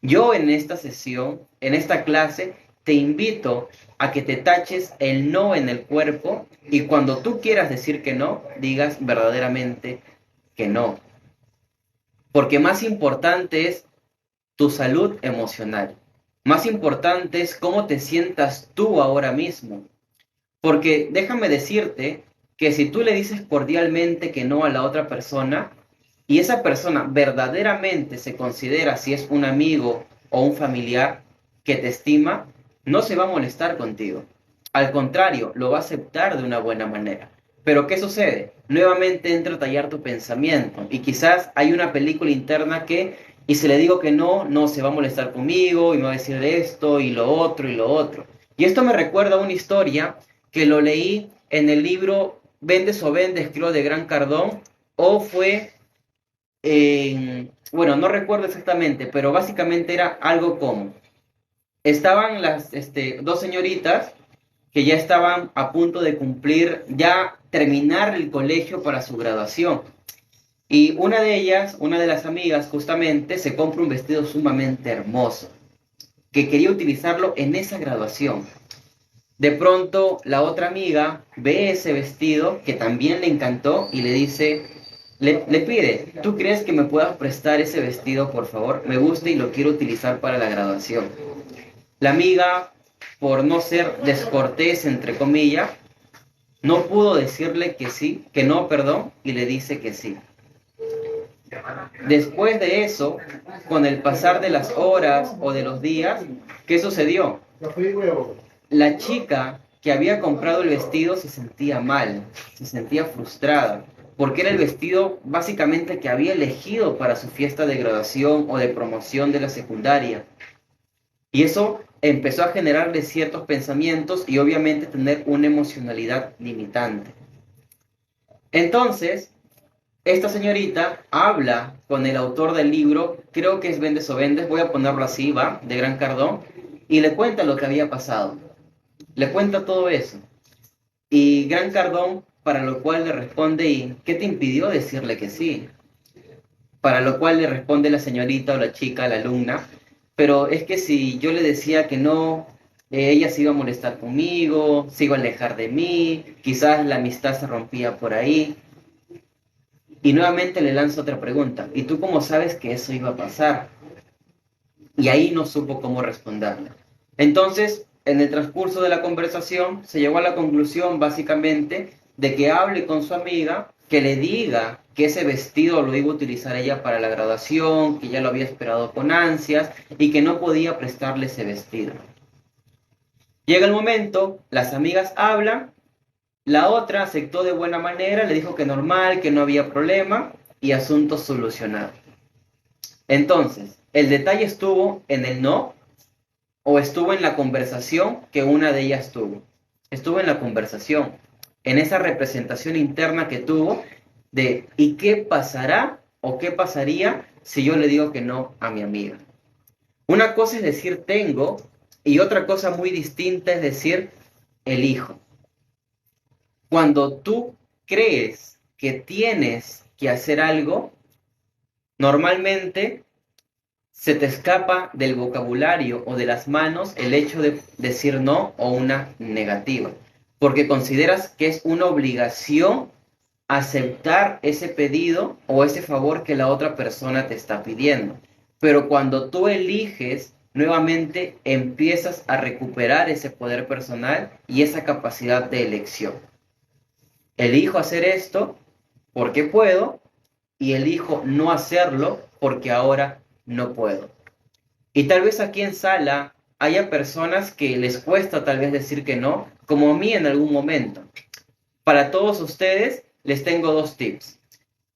Speaker 1: Yo en esta sesión, en esta clase, te invito a que te taches el no en el cuerpo y cuando tú quieras decir que no, digas verdaderamente que no. Porque más importante es tu salud emocional. Más importante es cómo te sientas tú ahora mismo. Porque déjame decirte que si tú le dices cordialmente que no a la otra persona y esa persona verdaderamente se considera si es un amigo o un familiar que te estima, no se va a molestar contigo. Al contrario, lo va a aceptar de una buena manera. Pero ¿qué sucede? Nuevamente entra a tallar tu pensamiento y quizás hay una película interna que, y si le digo que no, no se va a molestar conmigo y me va a decir esto y lo otro y lo otro. Y esto me recuerda a una historia que lo leí en el libro Vendes o Vendes, creo, de Gran Cardón, o fue bueno, no recuerdo exactamente, pero básicamente era algo como, estaban las dos señoritas que ya estaban a punto de cumplir, ya terminar el colegio para su graduación. Y una de ellas, una de las amigas justamente, se compra un vestido sumamente hermoso, que quería utilizarlo en esa graduación. De pronto, la otra amiga ve ese vestido que también le encantó y le dice, le pide, ¿tú crees que me puedas prestar ese vestido, por favor? Me gusta y lo quiero utilizar para la graduación. La amiga, por no ser descortés, entre comillas, no pudo decirle que sí, que no, perdón, y le dice que sí. Después de eso, con el pasar de las horas o de los días, ¿qué sucedió? La chica que había comprado el vestido se sentía mal, se sentía frustrada, porque era el vestido básicamente que había elegido para su fiesta de graduación o de promoción de la secundaria. Y eso empezó a generarle ciertos pensamientos y obviamente tener una emocionalidad limitante. Entonces, esta señorita habla con el autor del libro, creo que es Vendes o Vendes, voy a ponerlo así, va, de Gran Cardón, y le cuenta lo que había pasado. Le cuenta todo eso. Y Gran Cardón, para lo cual le responde, ¿y qué te impidió decirle que sí? Para lo cual le responde la señorita o la chica, la alumna, pero es que si yo le decía que no, ella se iba a molestar conmigo, se iba a alejar de mí, quizás la amistad se rompía por ahí. Y nuevamente le lanzo otra pregunta, ¿y tú cómo sabes que eso iba a pasar? Y ahí no supo cómo responderle. Entonces, en el transcurso de la conversación, se llegó a la conclusión básicamente de que hable con su amiga, que le diga que ese vestido lo iba a utilizar ella para la graduación, que ya lo había esperado con ansias y que no podía prestarle ese vestido. Llega el momento, las amigas hablan, la otra aceptó de buena manera, le dijo que normal, que no había problema y asunto solucionado. Entonces, ¿el detalle estuvo en el no o estuvo en la conversación que una de ellas tuvo? Estuvo en la conversación, en esa representación interna que tuvo de ¿y qué pasará o qué pasaría si yo le digo que no a mi amiga? Una cosa es decir tengo y otra cosa muy distinta es decir elijo. Cuando tú crees que tienes que hacer algo, normalmente se te escapa del vocabulario o de las manos el hecho de decir no o una negativa, porque consideras que es una obligación aceptar ese pedido o ese favor que la otra persona te está pidiendo. Pero cuando tú eliges, nuevamente empiezas a recuperar ese poder personal y esa capacidad de elección. Elijo hacer esto porque puedo y elijo no hacerlo porque ahora no puedo. Y tal vez aquí en sala haya personas que les cuesta tal vez decir que no, como a mí en algún momento. Para todos ustedes les tengo dos tips.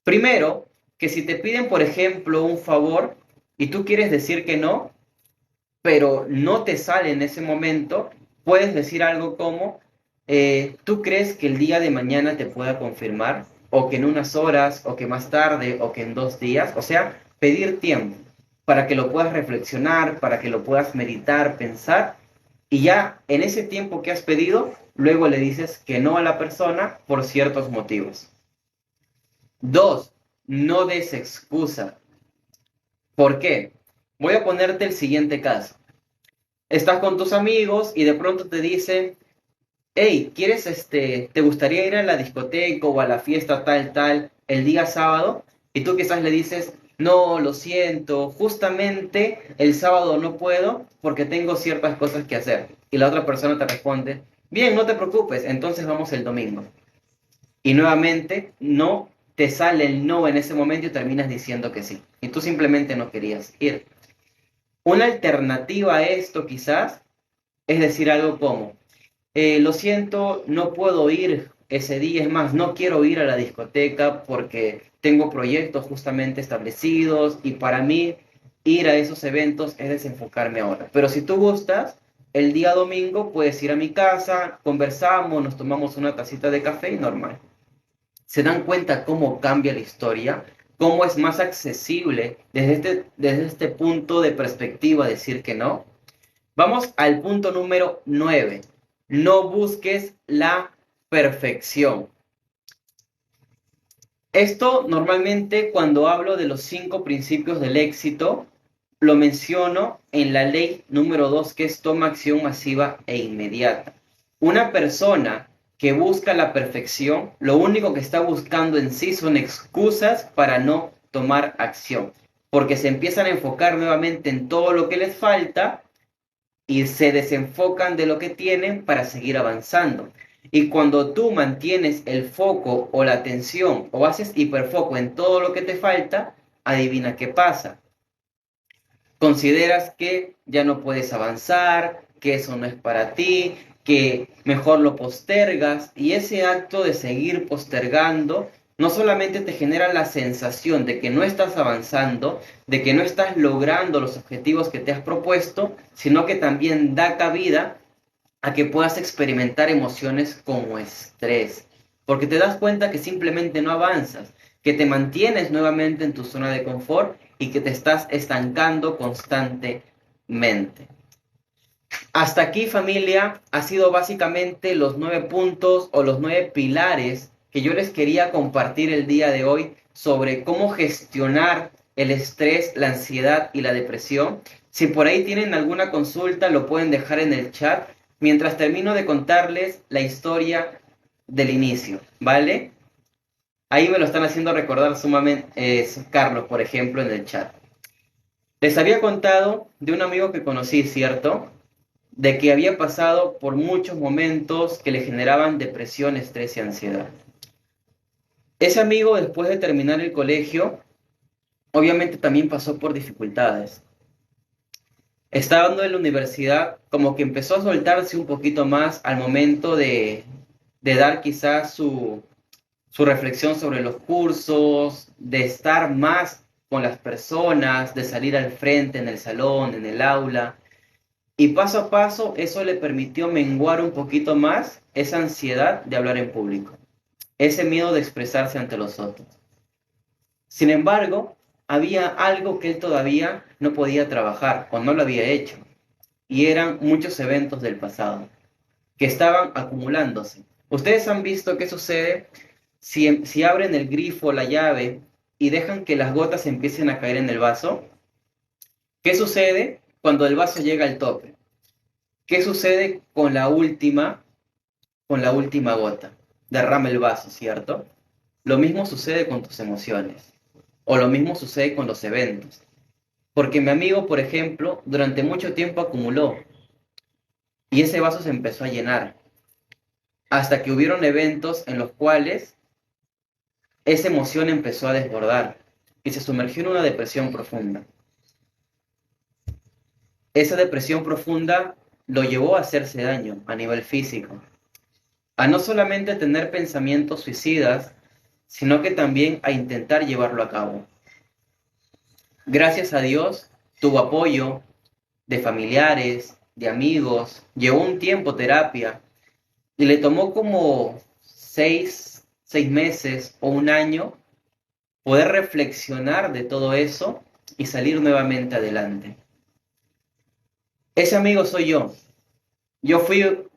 Speaker 1: Primero, que si te piden, por ejemplo, un favor y tú quieres decir que no, pero no te sale en ese momento, puedes decir algo como, ¿tú crees que el día de mañana te pueda confirmar? O que en unas horas, o que más tarde, o que en 2 días. O sea, pedir tiempo para que lo puedas reflexionar, para que lo puedas meditar, pensar, y ya en ese tiempo que has pedido, luego le dices que no a la persona por ciertos motivos. Dos, no des excusa. ¿Por qué? Voy a ponerte el siguiente caso. Estás con tus amigos y de pronto te dicen, hey, te gustaría ir a la discoteca o a la fiesta tal, el día sábado? Y tú quizás le dices, no, lo siento, justamente el sábado no puedo porque tengo ciertas cosas que hacer. Y la otra persona te responde, bien, no te preocupes, entonces vamos el domingo. Y nuevamente no te sale el no en ese momento y terminas diciendo que sí. Y tú simplemente no querías ir. Una alternativa a esto quizás es decir algo como, lo siento, no puedo ir ese día, es más, no quiero ir a la discoteca porque tengo proyectos justamente establecidos y para mí ir a esos eventos es desenfocarme ahora. Pero si tú gustas, el día domingo puedes ir a mi casa, conversamos, nos tomamos una tacita de café y normal. ¿Se dan cuenta cómo cambia la historia? ¿Cómo es más accesible desde este punto de perspectiva decir que no? Vamos al punto número 9. No busques la perfección. Esto normalmente cuando hablo de los 5 principios del éxito, lo menciono en la ley número 2, que es toma acción masiva e inmediata. Una persona que busca la perfección, lo único que está buscando en sí son excusas para no tomar acción, porque se empiezan a enfocar nuevamente en todo lo que les falta y se desenfocan de lo que tienen para seguir avanzando. Y cuando tú mantienes el foco o la atención o haces hiperfoco en todo lo que te falta, adivina qué pasa. Consideras que ya no puedes avanzar, que eso no es para ti, que mejor lo postergas, y ese acto de seguir postergando no solamente te genera la sensación de que no estás avanzando, de que no estás logrando los objetivos que te has propuesto, sino que también da cabida a que puedas experimentar emociones como estrés, porque te das cuenta que simplemente no avanzas, que te mantienes nuevamente en tu zona de confort y que te estás estancando constantemente. Hasta aquí, familia, ha sido básicamente los 9 puntos o los 9 pilares que yo les quería compartir el día de hoy sobre cómo gestionar el estrés, la ansiedad y la depresión. Si por ahí tienen alguna consulta, lo pueden dejar en el chat mientras termino de contarles la historia del inicio, ¿vale? Ahí me lo están haciendo recordar sumamente Carlos, por ejemplo, en el chat. Les había contado de un amigo que conocí, ¿cierto? De que había pasado por muchos momentos que le generaban depresión, estrés y ansiedad. Ese amigo, después de terminar el colegio, obviamente también pasó por dificultades. Estando en la universidad, como que empezó a soltarse un poquito más al momento de dar quizás su reflexión sobre los cursos, de estar más con las personas, de salir al frente en el salón, en el aula. Y paso a paso eso le permitió menguar un poquito más esa ansiedad de hablar en público, ese miedo de expresarse ante los otros. Sin embargo, había algo que él todavía no podía trabajar o no lo había hecho. Y eran muchos eventos del pasado que estaban acumulándose. ¿Ustedes han visto qué sucede si abren el grifo, la llave y dejan que las gotas empiecen a caer en el vaso? ¿Qué sucede cuando el vaso llega al tope? ¿Qué sucede con la última gota? Derrama el vaso, ¿cierto? Lo mismo sucede con tus emociones, o lo mismo sucede con los eventos. Porque mi amigo, por ejemplo, durante mucho tiempo acumuló y ese vaso se empezó a llenar, hasta que hubieron eventos en los cuales esa emoción empezó a desbordar y se sumergió en una depresión profunda. Esa depresión profunda lo llevó a hacerse daño a nivel físico, a no solamente tener pensamientos suicidas, sino que también a intentar llevarlo a cabo. Gracias a Dios, tuvo apoyo de familiares, de amigos, llevó un tiempo terapia y le tomó como 6 meses o un año poder reflexionar de todo eso y salir nuevamente adelante. Ese amigo soy yo. Yo fui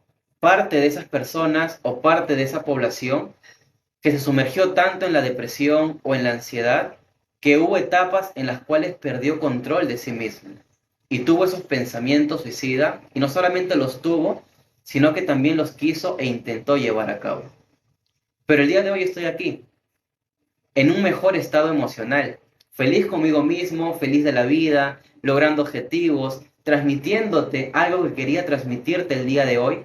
Speaker 1: parte de esas personas o parte de esa población que se sumergió tanto en la depresión o en la ansiedad que hubo etapas en las cuales perdió control de sí mismo y tuvo esos pensamientos suicida y no solamente los tuvo, sino que también los quiso e intentó llevar a cabo. Pero el día de hoy estoy aquí, en un mejor estado emocional, feliz conmigo mismo, feliz de la vida, logrando objetivos, transmitiéndote algo que quería transmitirte el día de hoy,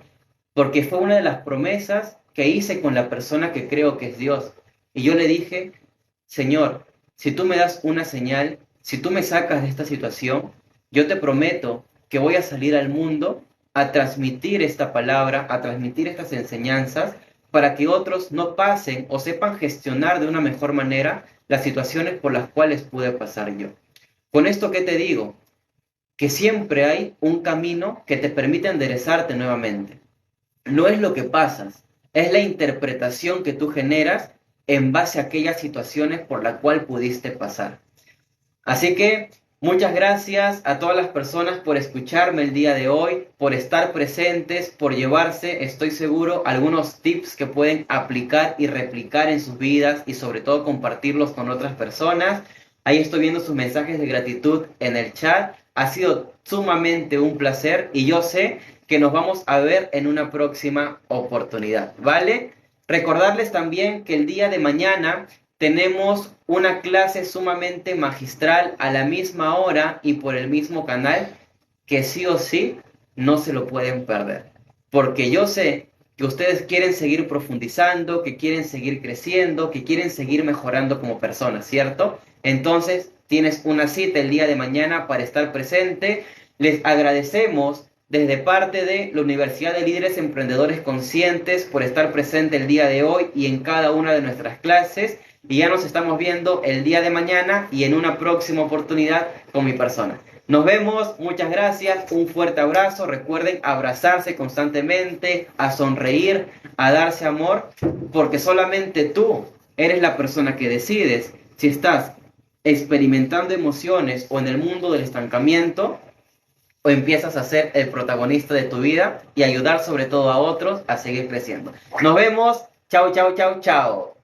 Speaker 1: porque fue una de las promesas que hice con la persona que creo que es Dios. Y yo le dije, Señor, si tú me das una señal, si tú me sacas de esta situación, yo te prometo que voy a salir al mundo a transmitir esta palabra, a transmitir estas enseñanzas, para que otros no pasen o sepan gestionar de una mejor manera las situaciones por las cuales pude pasar yo. Con esto, ¿qué te digo? Que siempre hay un camino que te permite enderezarte nuevamente. No es lo que pasas, es la interpretación que tú generas en base a aquellas situaciones por las cuales pudiste pasar. Así que muchas gracias a todas las personas por escucharme el día de hoy, por estar presentes, por llevarse, estoy seguro, algunos tips que pueden aplicar y replicar en sus vidas y sobre todo compartirlos con otras personas. Ahí estoy viendo sus mensajes de gratitud en el chat. Ha sido sumamente un placer y yo sé que nos vamos a ver en una próxima oportunidad, ¿vale? Recordarles también que el día de mañana tenemos una clase sumamente magistral a la misma hora y por el mismo canal que sí o sí no se lo pueden perder. Porque yo sé que ustedes quieren seguir profundizando, que quieren seguir creciendo, que quieren seguir mejorando como personas, ¿cierto? Entonces, tienes una cita el día de mañana para estar presente. Les agradecemos desde parte de la Universidad de Líderes Emprendedores Conscientes por estar presente el día de hoy y en cada una de nuestras clases. Y ya nos estamos viendo el día de mañana y en una próxima oportunidad con mi persona. Nos vemos, muchas gracias, un fuerte abrazo. Recuerden abrazarse constantemente, a sonreír, a darse amor, porque solamente tú eres la persona que decides si estás experimentando emociones o en el mundo del estancamiento o empiezas a ser el protagonista de tu vida y ayudar sobre todo a otros a seguir creciendo. Nos vemos, chao, chao, chao, chao.